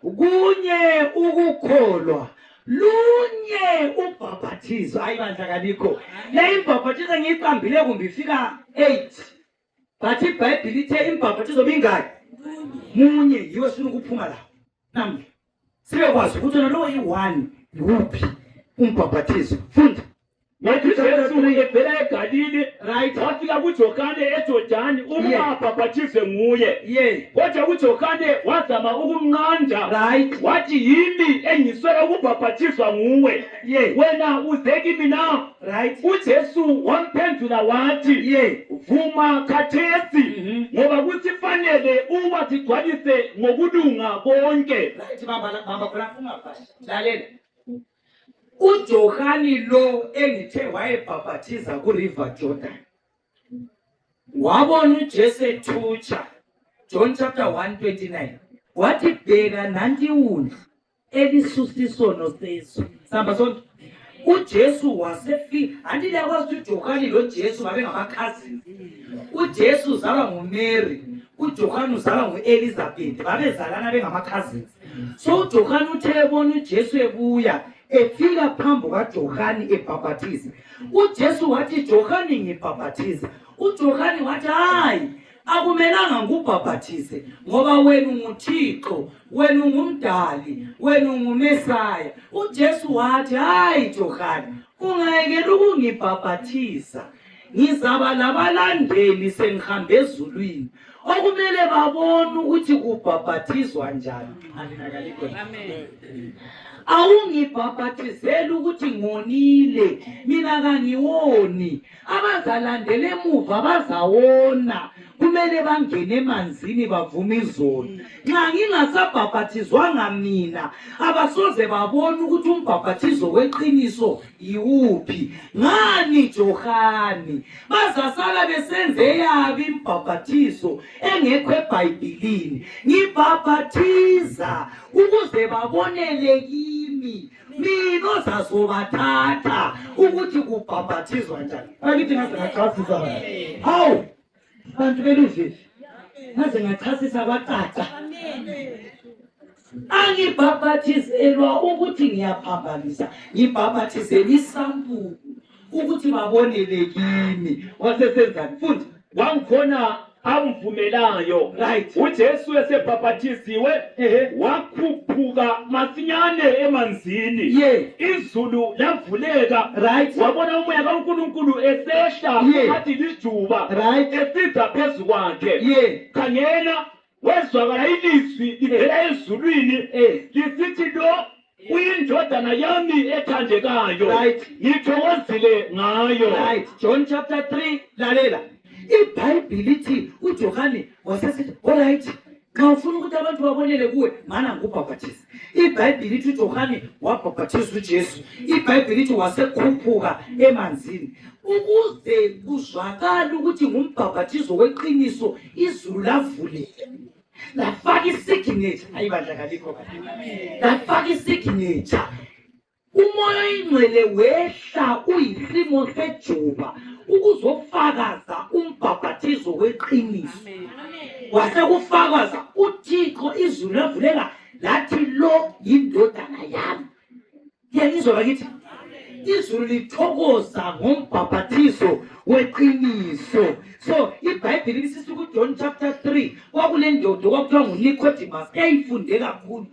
kunye ukukholwa lunye ubhabhathizo. Ayibandla kalikho le imbhabhathizo ngiyicambile kumbe ifika 8 but iBhayibhili lithi imbhabhathizo mingaki munye yiwe sifuna ukuphuma la namhla sibekwazi ukuthi lo yi1 yiwuphi umbhabhathizo. Funda Wathi Jesu evela eGalili right wafika kuJohane eJordani ukuba abhabhathizwe nguye. Kodwa uJohane wazama ukumnqanda right wathi yimi engiswela ukubhabhathizwa nguwe, wena uze kimi na? right uJesu wamphendula wathi vuma khathesi ngoba kusifanele uba sigcwalise ngokulunga konke. right bamba khona ungabhashi lalela uJohani lo engithe wayebhabhathiza kuRiver Jordan wabona uJesu ethutsha. John chapter 1:29 wathi bheka nanti iwundlu elisusa isono sezwe. Samba sonke uJesu wasefika anti liyakwazi uJohani lo Jesu babengamakhazini. uJesu uzalwa nguMary uJohani uzalwa nguElizabeth babezalana bengamakhazini. So uJohani uthe ebona uJesu ebuya efika phambi kaJohani ebhabhathiza. uJesu wathi Johani ngibhabhathiza. uJohani wathi hayi akumelanga ngubhabhathize ngoba wena unguThixo wena ungumdali wena ungumesaya. uJesu wathi hayi Johani ungayekela ukungibhabhathiza ngizaba labalandeli sengihambe ezulwini okumele babone ukuthi kubhabhathizwa njani. Amen. Awungibhabhathizeli ukuthi ngonile mina kangiwoni abazalandela emuva bazawona kumele bangene emanzini bavume izono. Nxa ngingasabhabhathizwanga mina abasoze babone ukuthi umbhabhathizo weqiniso yiwuphi. Ngani Johani bazasala besenze yabi imbhabhathizo engekho eBhayibhilini. Ngibhabhathiza ukuze babonele kimi mina ozazobathatha ukuthi kubhabhathizwa njani. Akithi ngaze ngachasisa hawu bantu beluvisi ngaze ngachasisa abacaca. Angibhabhathizelwa ukuthi ngiyaphambanisa ngibhabhathizela isampulu ukuthi babonele kimi. Wasesenzani futhi Wangikhona amvumelayo. right uJesu esebhabhathiziwe wakhuphuka masinyane emanzini. Izulu lavuleka. right Wabona umoya kaNkulunkulu esehla phakathi lijuba right esitha phezu kwakhe. Khangela wezwakala ilizwi livela ezulwini lisithi lo uyindodana yami ethandekayo right ngithokozile ngayo. right John chapter 3 lalela iBhayibhili lithi uJohani wasesithi alright xa ufuna ukuthi abantu babonele kuwe mana ngubhabhathize. iBhayibhili lithi uJohani wabhabhathiza uJesu. iBhayibhili lithi wasekhuphuka emanzini ukuze kuzwakale ukuthi ngumbhabhathizo weqiniso. Izulu lavuleka lafaka isignature. Ayibandla kalikho lafaka isignature. Umoya oyingcwele wehla uyisimo sejuba ukuzofakaza umbhabhathizo weqiniso. Wasekufakaza uThixo. Izulu lavuleka lathi lo yindodana yami. Ngiyangizwa bakithi izulu lithokoza ngombhabhathizo weqiniso. So iBhayibhili lisithi kuJohn chapter 3 kwakule ndoda kwakuthiwa nguNicodemus eyifunde kakhulu.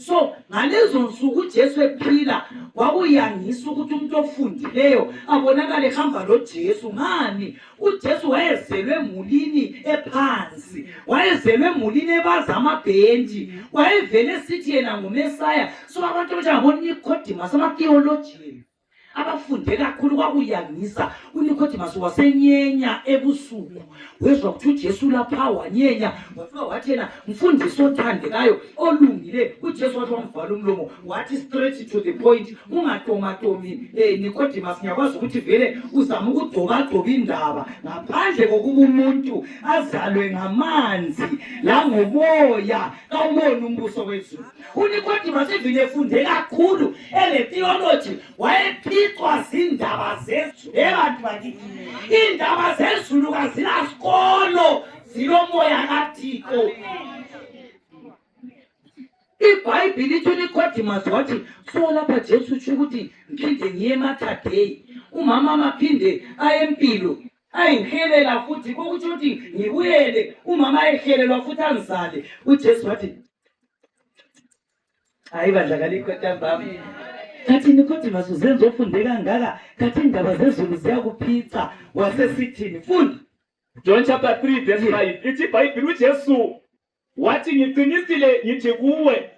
So ngalezo nsuku uJesu ephila wakuyangisa ukuthi umuntu ofundileyo abonakale ehamba loJesu. Ngani? uJesu wayezelwe emulini ephansi, wayezelwe emulini ebaza amabhentshi, wayevele sithi yena nguMesaya. So abantu abangabona uNicodemus, ama-theologian abafunde kakhulu kwakuyangisa, uNicodemus wasenyenya ebusuku, wezwa ukuthi uJesu lapha wanyenya, wafika wathi yena mfundisi othandekayo olungile. uJesu wathi wamvala umlomo wathi straight to the point, ungatomatomi Nicodemus, ngiyakwazi ukuthi vele uzama ukugcobagcoba indaba, ngaphandle kokuba umuntu azalwe ngamanzi langomoya kawubona umbuso wezulu. uNicodemus evile efunde kakhulu ele-theology, wayephicwa zindaba zezulu. Abantu bakithi, indaba zezulu kazinasikolo, zilomoya kaThixo. iBhayibhili lithi uNicodemus wathi, so lapha Jesu utsho ukuthi ngiphinde ngiye eMathadeyi, umama maphinde aye empilo ayingihelela futhi, kokuthi ukuthi ngibuyele umama ayehelelwa futhi angizale. uJesu wathi, hayi bandla kalikho ntambama, kathi Nicodemus uzenze ofunde kangaka, kathi indaba zezulu ziyakuphica, wasesithini? Funda John chapter 3 verse 5. Ithi iBhayibhili uJesu wathi ngiqinisile ngithi kuwe,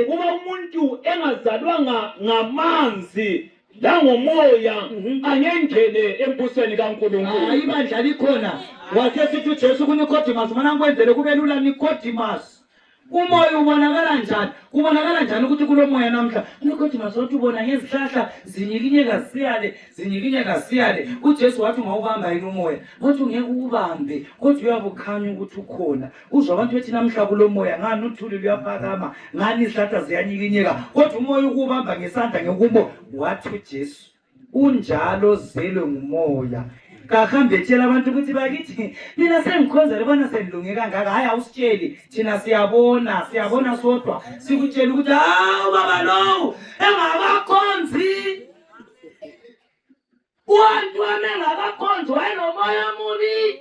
uma umuntu engazalwanga ngamanzi langomoya angengene embusweni kaNkulunkulu. hayi bandla likhona. wasesithi uJesu kuNicodemus, mana ngikwenzele kube lula Nicodemus, umoya ubonakala njani? Kubonakala njani ukuthi kulomoya namhla? uNicodemus wathi ubona ngezihlahla zinyikinyeka zisiyale, zinyikinyeka zisiyale. uJesu wathi ungawubamba yini umoya? wathi ungeke uwubambe, kodwa uyabukhanya ukuthi ukhona. uzwa abantu bethi namhla kulomoya, ngani uthuli luyaphakama, ngani izihlahla ziyanyikinyeka, kodwa umoya ukuwubamba ngesandla ngekumo. wathi uJesu unjalo zelwe ngumoya. kahambe etshela abantu ukuthi bakithi mina sengikhonzele bona sendilunge kangaka. hayi awusitsheli thina, siyabona sodwa sikutshela ukuthi hawu baba lowu engakakhonzi, uwantu wami engakakhonzi wayenomoya mubi,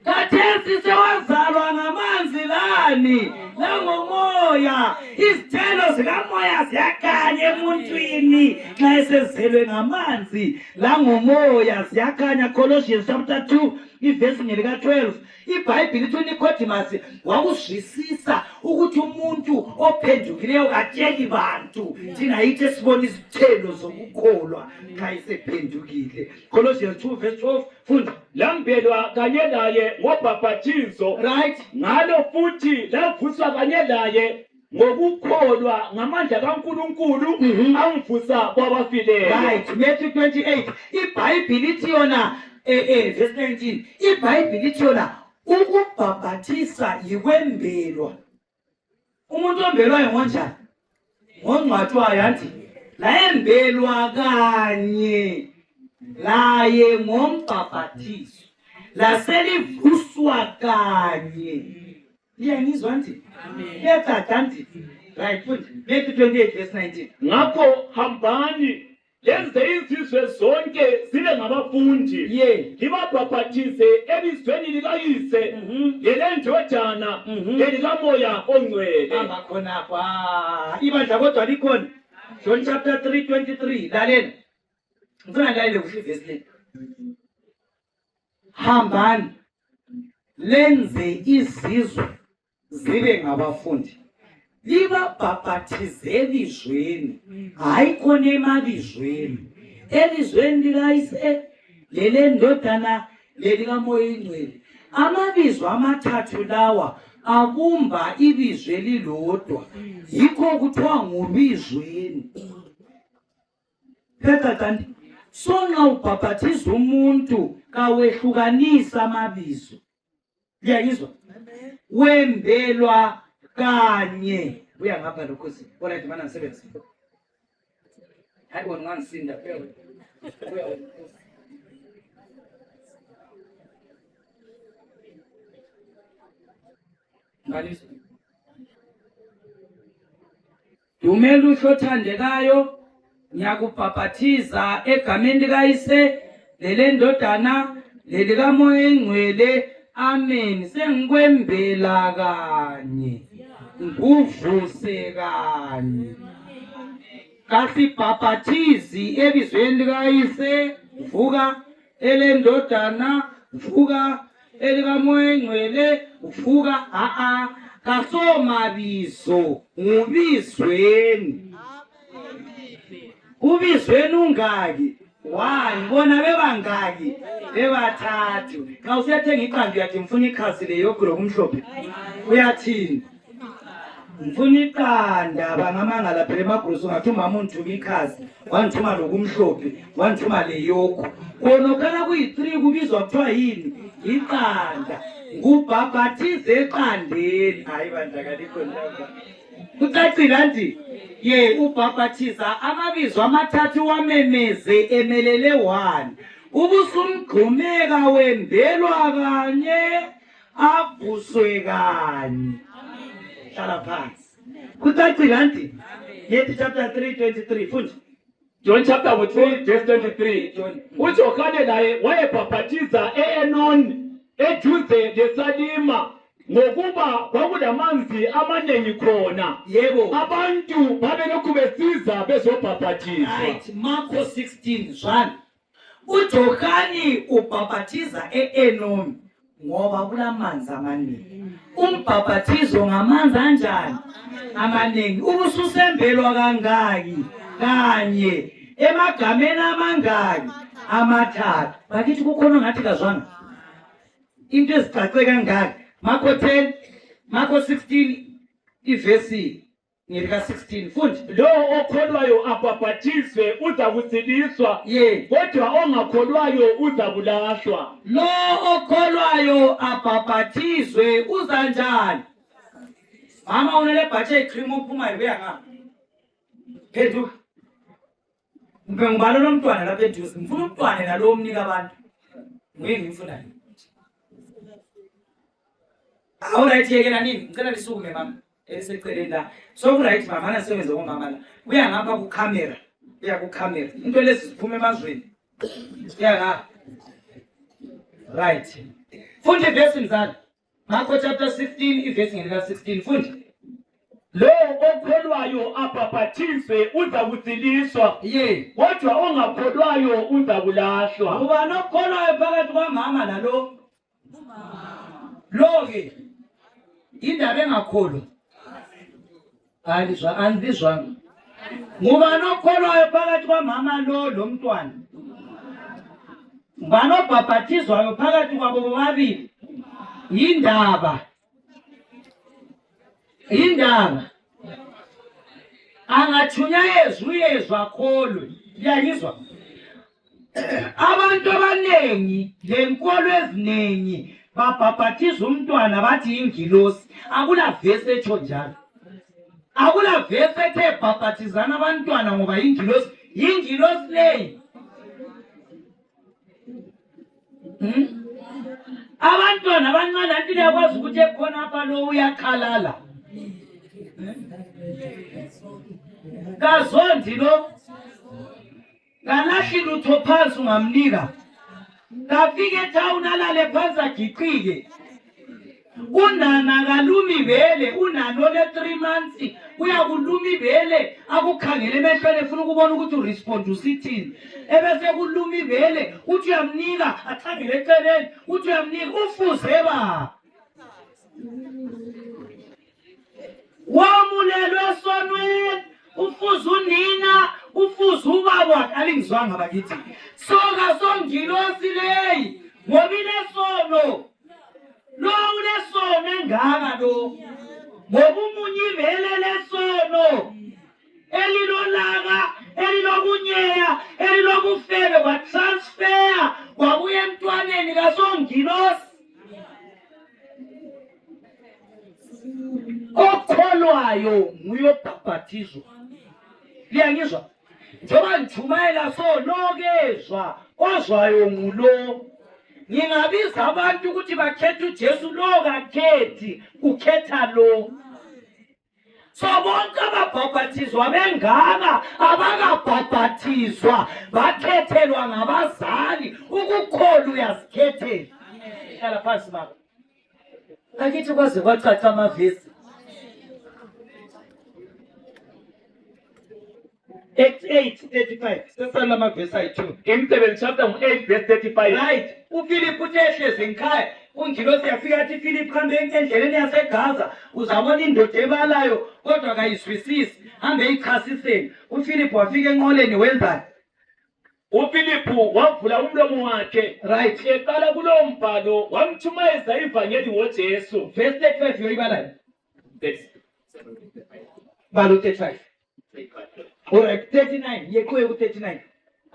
khathesi sewazalwa ngamanzi lani langomoya. izithelo zikamoya ziyakhanya emuntwini nxa esezelwe ngamanzi langomoya, ziyakhanya. Colossians chapter 2 ivesi ngelika-12. iBhayibhili lithi uNicodemus wakuzwisisa ukuthi umuntu ophendukileyo katsheli bantu, thina yithi sibona izithelo zokukholwa nxa esephendukile. Colossians 2 verse 12. Funda. Lambelwa kanye naye ngobhaphathizo, Right. ngalo futhi lavuswa kanye naye ngokukholwa ngamandla kaNkulunkulu angivusa kwabafileyo. Right. Matthew 28. iBhayibhili lithi yona verse 19. iBhayibhili lithi yona ukubhaphathisa yikwembelwa. umuntu ombelwayo ngonjani? ngongcwatshwayo. anti layembelwa kanye laye ngombhaphathiso, laselivuswa kanye. liyangizwa nti? liyathatha nti? Right. futhi Matthew 28 verse 19. Ngakho hambani lenze izizwe zonke zibe ngabafundi, libabhaphathise ebizweni likayise lelendodana lelikamoya ongcwele. hamba khonapha ibandla kodwa likhona. John chapter 3:23. lalela, ngifuna ngilalele kuhle ivesi le. hambani lenze izizwe zibe ngabafundi, libabhaphathize elizweni, hayi khona emabizweni, elizweni likayise lelendodana lelikamoya ingcwele. amabizo amathathu lawa abumba ibizwe elilodwa, yikho kuthiwa ngubizweni. Phetha kanti so nxa ubhaphathiza umuntu kawehlukanisa amabizo. liyayizwa? wembelwa kanye. buya ngapha lokho si alright mana ngisebenzi. hayi wona ungangisinda phela. ngalisho dumela usho othandekayo, ngiyakubhaphathiza egameni likayise lelendodana lelikamoya engcwele. amen. sengikwembela kanye. nguvusekani. Kasibhabhathizi ebizweni likayise, vuka, elendodana, vuka, elikamoya engcwele, vuka. Kasomabizo, ngubizweni. Ubizweni ungaki? Why? Bona bebangaki? Bebathathu. Xa usiyathenga iqanda uyathi ngifuna ikhasi leyoghurt kumhlophe. Uyathini? Ngifuna iqanda bangamangala phela emagrusu ngathi umama undithume ikhasi, wandithuma lokumhlophe, wandithuma leyoghurt. Konokala kuyi-3 kubizwa kuthiwa yini? Iqanda. Ngubhabhathize eqandeni. Hayi bandla kalikho lapha. Kucacile anti? Ye ubhabhathiza amabizo amathathu wamemeze emelele 1. Ubusumgqumeka wembelwa kanye avuswe kanye. Hlala phansi. Kucacile anti? Yethi chapter 3:23 futhi. John chapter 3 verse 23. uJohane naye wayebhabhathiza e-Enoni eduze leSalima ngokuba kwakulamanzi amanengi khona. Yebo. Abantu babelokhu besiza bezobhabhathizwa. Right, Marko 16:1. uJohane ubhabhathiza e-Enoni ngoba kulamanzi amaningi. Umbhabhathizo ngamanzi anjani? Amaningi. Ubususembelwa kangaki? Kanye. Emagameni amangaki? Amathathu. Bakithi kukhona ngathi kazwanga. Into ezicace kangaki? Marko 10, Marko 16 ivesi ngilika 16 futhi. Lo okholwayo abhabhathizwe uza kusiliswa, kodwa ongakholwayo uza kulahlwa. Lo okholwayo abhabhathizwe uza njani? Mama unele bhatshe icream uphuma ibuya ngapha. Phenduka. Ngibala lo mntwana lapha eduze. Ngifuna umntwana nalo omnika abantu. Nguye ngimfuna. Alright yekela nini? Ngicela lisukume mama. Eliseceleni la. So right mama nasebenza ngomama la. Uya ngapha ku camera. Uya ku camera. Into lezi ziphuma emazweni. Uya ngapha. Right. Futhi verse mzala. Marko chapter 16 ivesi ngelika 16 futhi. Lo okholwayo abhabhathizwe uza kusiliswa, kodwa ongakholwayo uza kulahlwa. Ubani okholwayo phakathi kwamama nalo? Lo-ke indaba engakholwa. Andizwanga. Ngubani okholwayo phakathi kwamama lo mntwana? Ngubani obhabhathizwayo phakathi kwabo bobabili? Yindaba. Angathunya yezwa akholwe. Iyangizwa? Abantu abanengi lenkolo eziningi babhabhathiza umntwana bathi ingilosi. Akula vesi etsho njalo. Akula vesi ethe bhabhathizana abantwana ngoba ingilosi. Ingilosi leyi. Abantwana abancane anti liyakwazi ukuthi ekhona apha lo uyakhalala. Kazondi lo. Kalahli lutho phansi ungamnika. Kafike etown alale phansi agiqike. Unana kaluma ibele, unana ole 3 months uyakuluma ibele, akukhangele emehlweni efuna ukubona ukuthi urespond usithini. Ebese kuluma ibele, uthi uyamnika, akhangele eceleni, uthi uyamnika, ufuze ba. Wamulelwe esonweni, ufuze unina, ufuze ubaba, alingizwanga bakithi. Soka songilosi leyi, ngoba inesono. Lo unesono engaka lo. Ngoba umunye ivele lesono. Elilolaka, elilokunyeya, elilokufebe kwatransfer, kwabuya emntwaneni kasongilosi. Okholwayo nguye obhabhathizwa. Liyangizwa? Njengoba ngithumayela nokezwa, ozwayo ngulo. Ngingabiza abantu ukuthi bakhethe uJesu, lo kakhethi, ukhetha lo. So bonke ababhabhathizwa bengaka, abakabhabhathizwa bakhethelwa ngabazali. Ukukholwa uyazikhethela. Hlala phansi baba. Akithi kwaze kwacaca amavesi. Acts 8:35. Sesala amavesi ayi-2. In 7 chapter 8 verse 35. Right. uPhilip uthe ehlezi ekhaya ungilosi yafika athi Philip hambe endleleni yaseGaza uzabona indoda ebalayo kodwa kayizwisisi hambe ichasiseni. uPhilip wafika enqoleni wenzani? uPhiliphu wavula umlomo wakhe, Right. eqala kulowo mbhalo wamthumayeza ivangeli ngoJesu. Verse 35 yoyibalayo. That's- Balo 35. Alright, 39. Yekuye ku-39.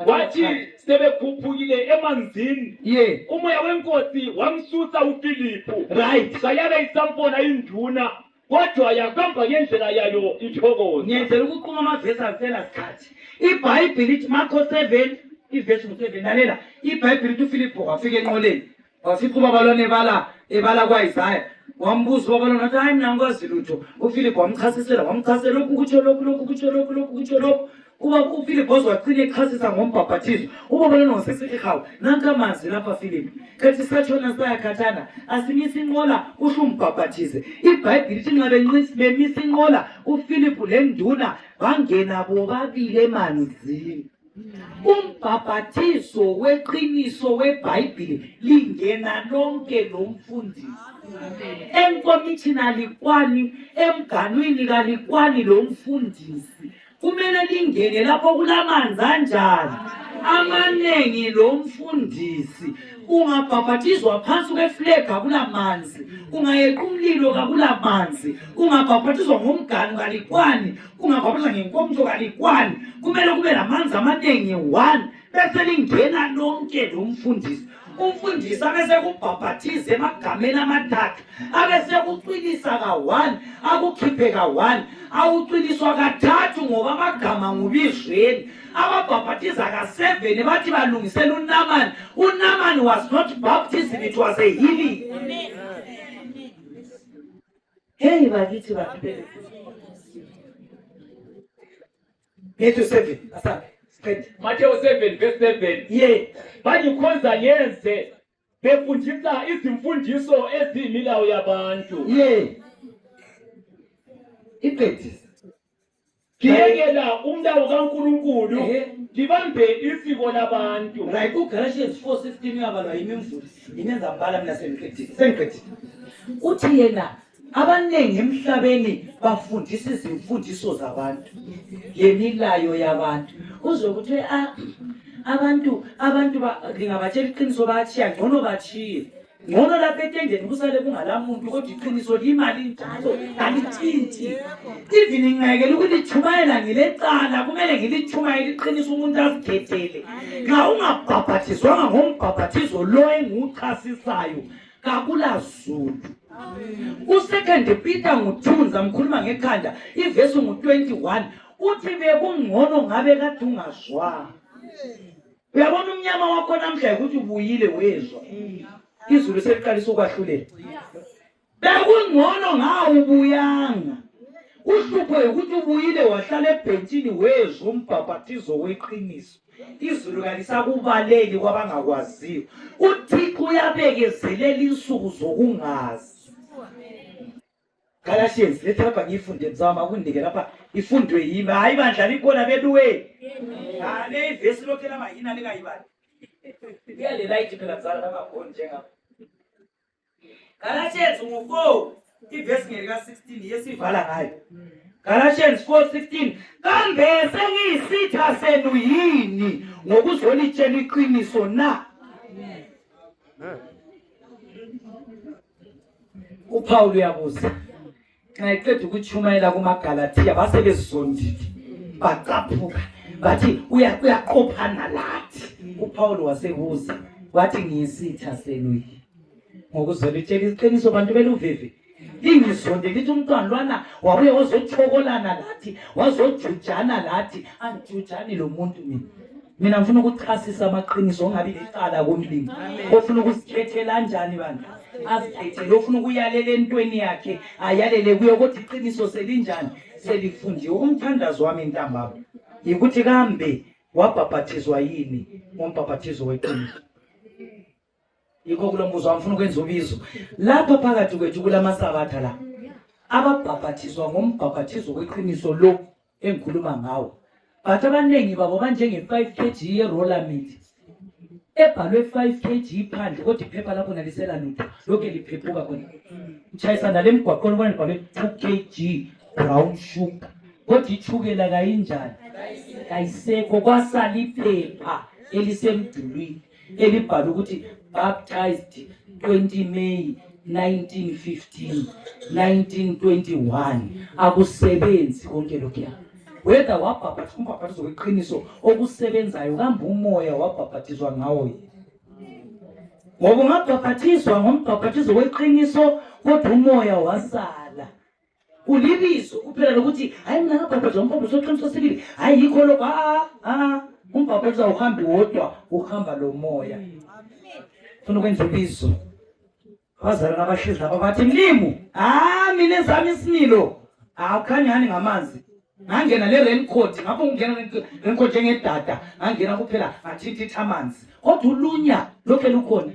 Wathi sebekhuphukile emanzini, Yeah. umoya wenkosi wamsusa uPhiliphu. Right. Sayala isampona induna, kodwa yahamba ngendlela yayo ithokoza. Ngiyenzela ukuquma amavesi aphela sikhathi. iBhayibheli ithi Marko 7 ivesi ngu-7 lalela. iBhayibheli ithi uPhiliphu wafika enqoleni wafica ubaba lona ebala kwaIsaya wambuza ubaba lona wathi hayi mina ngikwazi lutho. uPhiliphu wamchasisela lokhu kutsho lokhu kutsho lokhu kutsho lokhu. Uba uPhiliphu wagcina echasisa ngombhabhathizo. ubaba lona wasesithi hawu nanka amanzi lapha Philip kathi satshona sayakhathana asimisa inqola usho umbhabhathize. iBhayibheli ithi nxa bemisa inqola uPhiliphu lenduna bangena bobabili emanzini. Umbhabhathizo weqiniso weBhayibheli lingena lonke lomfundisi. Enkomitini alikwani, emganwini kalikwani lomfundisi. Kumele lingene lapho kulamanzi anjani amanengi lomfundisi. Ungabhabhathizwa phansi kweflega kulamanzi, ungayeqa umlilo kakulamanzi, ungabhabhathizwa ngomganu kalikwani, ungabhabhathizwa ngenkomzo kalikwani. Kumele kube lamanzi amanengi 1 bese lingena lonke lomfundisi. Umfundisi abese kubhabhathiza emagameni amathathu, abese kucwilisa ka1 akukhiphe ka1 awucwiliswa kathathu ngoba amagama ngubizweni. ababhabhathiza ka7 bathi balungisela uNamani. uNamani was not baptism, it was a healing. Hey bakithi baphele. Matthew 7 asaphi straight. Matthew 7 verse 7. Yeah. Bangikhonza yenze befundisa izimfundiso eziyimilayo yabantu. Yeah. Ipetis. Ngiyekela umlayo kaNkulunkulu, Ehe. ngibambe isiko labantu. Right, uGalatians 4:16 uyabalwa yimi mfundisi. Inenza mbala mina sengiqedile. Uthi yena abanengi emhlabeni bafundisa izimfundiso zabantu, lemilayo yabantu. Uzokuthi abantu lingabatshela iqiniso bayachiya ngcono bachiye. Ngcono lapha etendeni kusale kungalamuntu kodwa iqiniso limali njalo alithinti. Even ngingayekela ukulithumayela ngilecala kumele ngilithumayele iqiniso umuntu azikhethele. Nxa ungabhabhathizwanga ngombhabhathizo lo enguchasisayo kakulazulu. U2 Peter ngo2 ngizamkhuluma ngekhanda ivesi ngu21 uthi bekungcono ngabe kade ungazwanga. Uyabona umnyama wakho namhla ukuthi ubuyile wezwa. Izulu seliqalisa ukwahlulela. Bekungcono ngawe ubuyanga. Uhlupho ukuthi ubuyile wahlala ebhentshini wezwa umbhabhathizo weqiniso. Izulu kalisakubaleli kwabangakwaziyo. uThixo uyabekezelela insuku zokungazi. Galatians lethi lapha ngifunde mzama kundike lapha ifundwe yimi hayi bandla likhona beluwe. Le ivesi lokho lamayina likayibali. Iyalela ithi phela mzala lamakhona njengapha. Galatians 4 ivesi ngelika 16 yesivala ngayo. Galatians 4:16 kambe sengiyisitha senu yini ngokuzolitshela iqiniso na? uPaul uyabuza. Ngiqeda ukuchumayela kumaGalatiya base bezondile. Baqaphuka. Bathi uyaqophana lathi. uPaul wasebuza. Wathi ngiyisitha senu yini ngokuzolitshela iqiniso bantu beluveve. Ingizonde lithi umntwana lwana wabuye wazothokolana lathi, wazojujana lathi. Angijujani lo muntu mina ngifuna ukuchasisa amaqiniso ongabi lecala komlimi. Ofuna ukusikhethela kanjani bantu? Azikhethele. Ofuna ukuyalela entweni yakhe ayalele kuyo ukuthi iqiniso selinjani selifundiwe. Umthandazo wami ntambama yikuthi kambe wabhabhathizwa yini ngombhabhathizo weqiniso. Yikho kulombuzo wamfuna ukwenza ubizo lapha phakathi kwethu kulamasabatha la ababhabhathizwa ngombhabhathizo weqiniso lo engikhuluma ngawo but abaningi babo banjenge-5 kg ye-roller meat ebhalwe 5 kg phandle kodwa iphepha lakho nalisela lutho lokhu liphephuka khona utshayisana le mgwaqweni ubona libhalwe 2 kg brown sugar kodwa itshukela kayinjani kayisekho kwasala iphepha elisemdulwini elibhalwe ukuthi baptized 20 May 1915 1921 akusebenzi konke lokhuya whether wabhaphathizwa umbhaphathizo weqiniso okusebenzayo kambe umoya wabhaphathizwa ngawo ngoba ungabhaphathizwa ngombhaphathizo weqiniso kodwa umoya wasala ulibizo kuphela lokuthi hayi mina ngabhaphathizwa ngombhaphathizo weqiniso sibili hayi yikho lokho umbhaphathizo awuhambi wodwa uhamba lo moya funa ukwenza ubizo abazali nabahlezi lapha bathi mlimu mina ezami isimilo awukhanyani ngamanzi ngangena le raincoat ngapho ungena raincoat njengedada ngangena kuphela ngathithitha amanzi kodwa ulunya lokho lukhona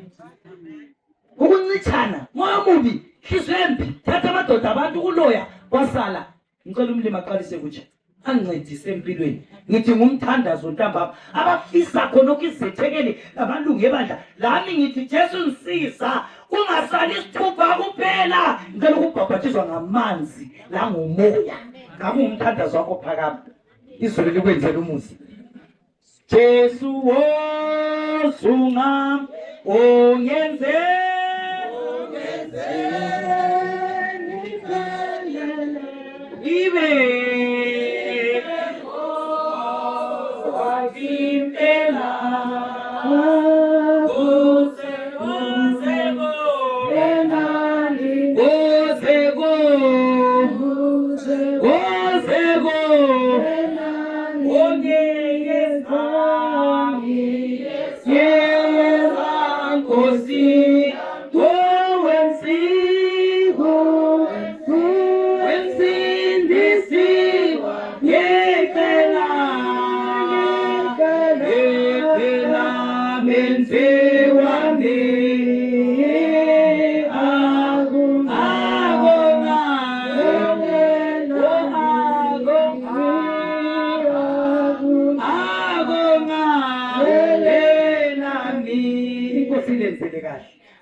ukuncithana moya mubi hliziyo embi thatha amadoda abantu kuloya wasala ngicela umlimi aqalise kutsha angincedise empilweni ngithi ngumthandazo ntambama abafisa khonokho izethekeli abalungu ebandla lami ngithi Jesu ngisiza kungasali isithupha kuphela ngicela ukubhaphathizwa ngamanzi la ngomoya ngabe umthandazo wakho phakama izulu likwenzela umusa Jesu wosungam ongenze ibe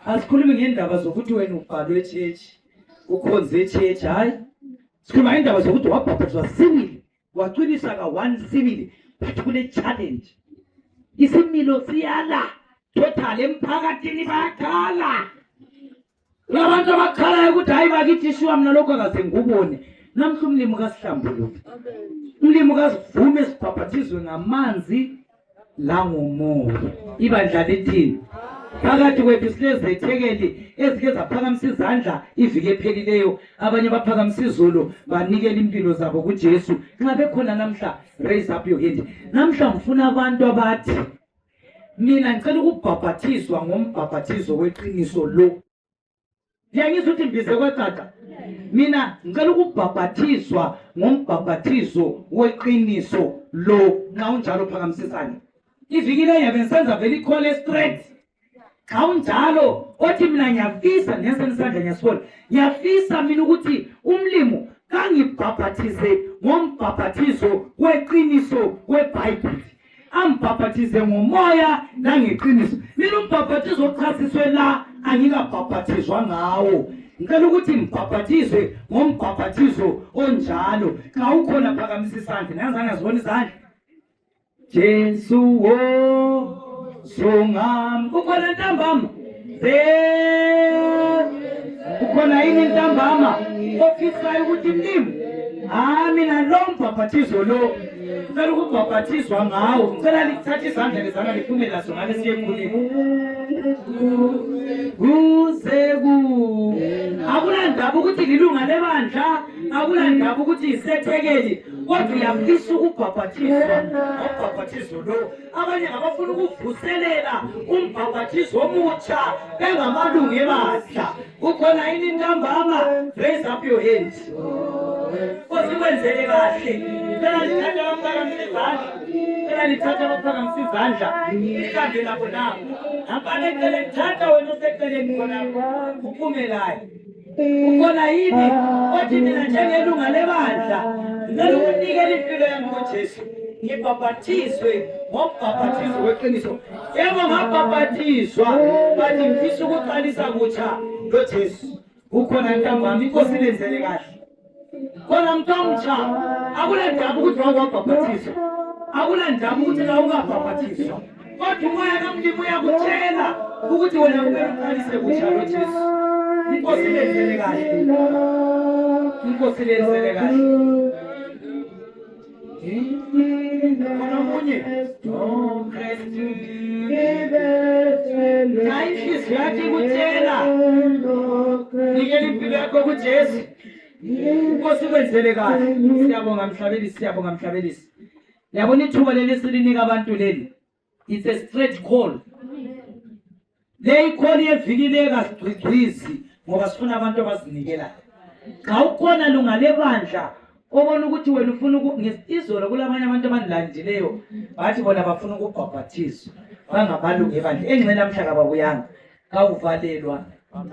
asikhulumi ngendaba zokuthi wena ubhalwe echechi ukhonze echechi hayi sikhuluma ngendaba zokuthi wabhaphathizwa sibili waqinisa ka-1 sibili but kune-challenge isimilo siyala total emphakathini bayakhala labantu abakhalayo ukuthi hayi bakithi ishiwa mina lokho akaze ngubone namhla umlimi kasihlambuluke umlimi kasivume sibhaphathizwe ngamanzi la ngomoya ibandla lethini phakathi kwethu silezethekeli ezike zaphakamisa izandla iviki ephelileyo abanye baphakamisa izolo banikela impilo zabo kuJesu nxa bekhona namhla raise up your hand namhla ngifuna abantu abathi mina ngicela ukubhaphathizwa ngombhaphathizo weqiniso lo ngiyangizwa ukuthi mbize kwecaca mina ngicela ukubhaphathizwa ngombhaphathizo weqiniso lo nxa unjalo phakamisisane iviki leyo yabe ngisenza vele ikhole straight xa unjalo othi mina ngiyafisa nesenisandla ngiyasibona ngiyafisa mina ukuthi umlimo kangibhaphathize ngombhaphathizo weqiniso weBhayibheli ambhaphathize ngomoya nangeqiniso mina umbhaphathizo ochasiswe la angikabhaphathizwa ngawo ngicela ukuthi ngibhaphathizwe ngombhaphathizo onjalo xa ukhona phakamisa isandla nangizange ngazibona izandla Jesu sungam ukhona ntambama ukhona yini ntambama ofisayo ukuthi mlimi mina lo mbhaphathizo lo ngicela ukubhaphathizwa ngawo ngicela lithathe izandla lezana liphume lazo ngale siye emkhulini akulandaba ukuthi lilunga lebandla akulandaba ukuthi isethekeli kodwa uyafisa ukubhaphathizwa ngombhaphathizo lo abanye ngabafuna ukuvuselela umbhaphathizo omutsha bengamalungu ebandla ukhona yini ntambama raise up your hand osikwenzele kahle phela lithatha abaphakamisa izandla phela lithatha abaphakamisa izandla lihambe lapho lapho hambane eceleni thatha wena oseceleni khonapho uphume layo ukhona yini othi mina njengelunga lebandla ngicela ukunikela impilo yami kuJesu ngibhabhathizwe ngombhabhathizo weqiniso. Yebo ngabhabhathizwa, bathi ngifisa ukuqalisa kutsha loJesu. Ukhona ntambama, inkosi lenzele kahle. Khona mntu omtsha, akulandaba ukuthi wawungabhabhathizwa, akulandaba ukuthi kawungabhabhathizwa, kodwa umoya kaMlimi uyakutshela ukuthi wena kumele uqalise kutsha loJesu. Inkosi lenzele kahle, inkosi lenzele kahle. Khona omunye hayi inhliziyo yakhe ikutshela nikela impilo yakho kuJesu. Inkosi kwenzele kahle. Siyabonga mhlabelisi, siyabonga mhlabelisi. Yabona ithuba leli silinika abantu leli, it's a straight call. Le call yevikile kasigcigcizi ngoba sifuna abantu abazinikelayo. Xa ukhona lunga lebandla obona ukuthi wena ufuna izolo kulabanye abantu abandilandileyo bathi bona bafuna ukubhabhathizwa bangabalungu ebandla engxe namhla kababuyanga kawuvalelwa.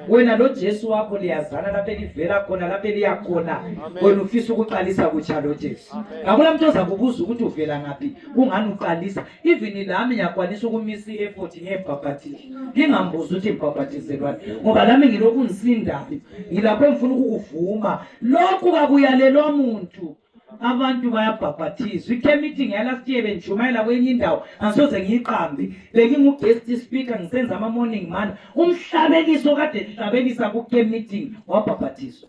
Wena lo Jesu wakho liyazana lapha elivela khona lapha eliyakhona, wena ufisa ukuqalisa kutsha lo Jesu. Akula muntu ozakubuza ukuthi uvela ngaphi kungani uqalisa. Even nami ngiyakwanisa ukumisa i-effort ngebhabhathizo, ngingambuzi ukuthi ngibhabhathizelwani ngoba nami ngilokhu ngisindayo, ngilapho ngifuna ukukuvuma lokhu kakuyalelwa muntu. Abantu bayabhabhathizwa. I-meeting yalast year bengishumayela kwenye indawo angisoze ngiyiqambe, bengingu-guest speaker ngisenza ama-morning man. Umhlabeliso kade sihlabelisa ku-meeting wabhabhathizwa.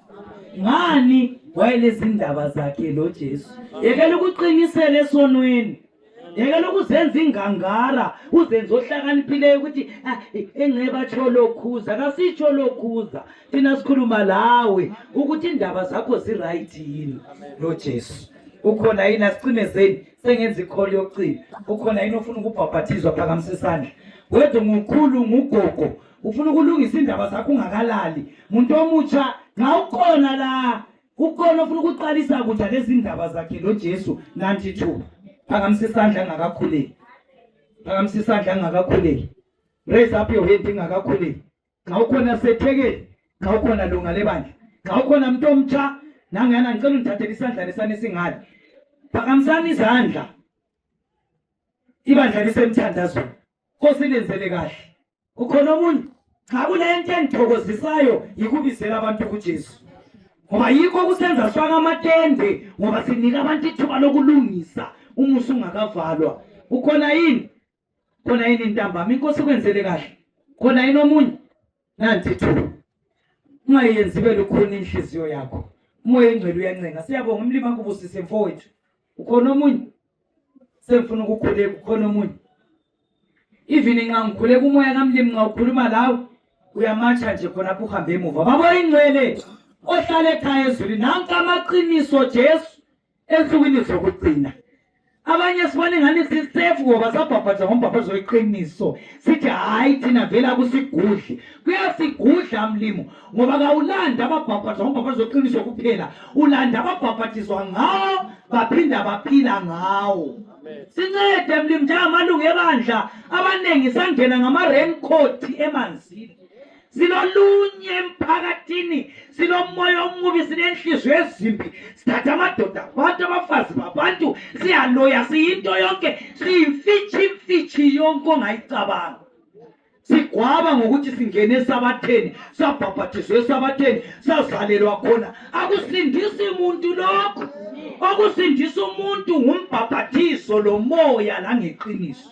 Ngani? Wayelezi ndaba zakhe lo Jesu. Yekela ukuqinisela esonweni, yekela ukuzenza ingangara, uzenza ohlakaniphileyo ukuthi engceba batsho lokhuza. Kasitsho lokhuza, thina sikhuluma lawe ukuthi indaba zakho zi-right yini lo Jesu. Ukhona yini asicimezeni sengenza ikholo yokucina? Ukhona yini ofuna ukubhabhathizwa? Phakamisa isandla. Wedwa ngukhulu ngugogo ufuna ukulungisa indaba zakho ungakalali. Muntu omutsha nxa ukhona la, ukhona ofuna ukuqalisa kutsha lezi ndaba zakhe lo Jesu, nanti thuba. Phakamisa isandla ngakakhuleki, phakamisa isandla ngakakhuleki. Raise up your hand ngakakhuleki. Nxa ukhona sethekeli, nxa ukhona lunga lebandla, nxa ukhona muntu omtsha nangana ngicela ungithathele isandla lesane singale. Phakamisani izandla. Ibandla lisemthandazweni. Nkosi lenzele kahle. Ukhona umuntu xa kunento engithokozisayo yikubizela abantu kuJesu. Ngoba yikho kusenza sifaka amatende ngoba sinika abantu ithuba lokulungisa umusa ungakavalwa. Ukhona yini? Khona yini intambama? Inkosi kwenzele kahle. Khona yini omunye? Nanti thuba. Ungayenzi bele ukhona inhliziyo yakho. Umoya engcwele uyancenga. Siyabonga umlimi akubusise mfowethu. Ukhona omunye? Semfuna ukukhuleka. Ukhona omunye? Even nxa ngikhuleka umoya kaMlimi nxa ukhuluma lawe uyamatsha nje khona apho uhambe emuva. Baba ingcwele ohlala ekhaya ezulwini, nanka amaqiniso Jesu ensukwini zokucina. Abanye sibone ngani sisefu ngoba sabhabhatha ngombhabhazo weqiniso. Sithi hayi thina vela kusigudli. Kuyasigudla Mlimo ngoba kawulanda ababhabhatha ngombhabhazo weqiniso kuphela. Ulanda ababhabhathizwa ngawo baphinda baphila ngawo. Sincede Mlimo njengamalungu ebandla abanengi sangena ngama-raincoat emanzini. Silolunye emphakathini, silomoya omubi, sinenhliziyo ezimbi, sithatha amadoda abantu abafazi babantu siyaloya, siyinto yonke, siyimfitshi yonke ongayicabanga. Sigwaba ngokuthi singene esabatheni, sabhabhathizwa esabatheni, sazalelwa khona. Akusindisi umuntu lokho. Okusindisa umuntu ngumbhabhathizo lomoya langeqiniso.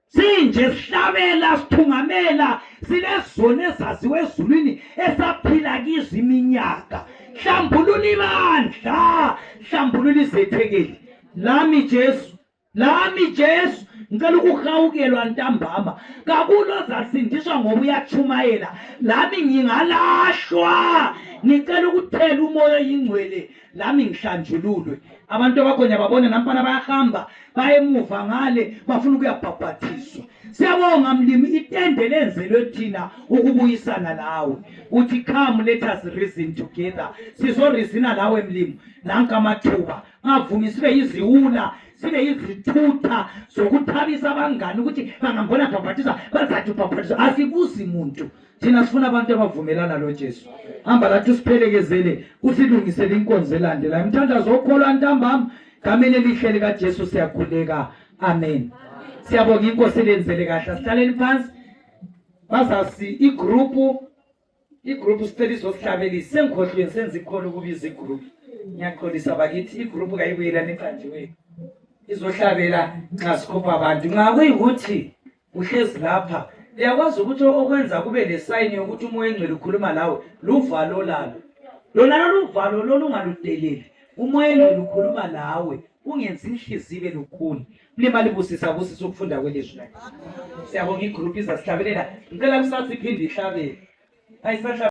Sinje sihlabela sithungamela silezona ezaziwe ezulwini esaphila kizo iminyaka. Hlambulula ibandla, hlambulula izethekeli. Lami Jesu, lami Jesu, ngicela ukuhawukelwa ntambama. Kakulo zasindiswa ngoba uyachumayela. Lami ngingalahlwa, ngicela ukuthela umoya oyingcwele. Lami ngihlanjululwe. Abantu abakhona babone nampana bayahamba bayemuva ngale bafuna ukuyabhabhathizwa. Siyabonga Mlimi itende lenzelwe thina ukubuyisana lawe. Uthi come let us reason together. Sizorizina lawe Mlimi. Nanka amathuba. Ngavumi sibe yiziwula, sibe yizithutha zokuthabisa abangani ukuthi bangambona bhabhathizwa bazathi ubhabhathizwa. Asibuzi muntu. Thina sifuna abantu abavumelana lo Jesu. Hamba lathi siphelekezele usilungisele inkonzo elandelayo. Mthandazo okholwa ntambama Gameni elihle likaJesu siyakhuleka. Amen. Siyabonga inkosi elenzele kahle. Sihlaleni phansi. Bazasi igroup studies osihlabelisa sengikhohlweni senza ikhona ukubiza igroup. Ngiyaqolisa bakithi igroup kayibuyelana enkanjiwe. Izohlabela nxa sikhupha abantu. Nxa kuyikuthi uhlezi lapha, uyakwazi ukuthi okwenza kube lesayini yokuthi umoya engcwele ukhuluma lawe, luvalo lalo. Lona luvalo lolungaludeleli. Umoya engcwele ukhuluma lawe, ungenzi inhliziyo ibe lukhuni. Mlimali busisa ukufunda kwelizwi lakhe. Siyabonga igroup izasihlabelela. Ngicela kusasa iphinde ihlabele. Ayisahla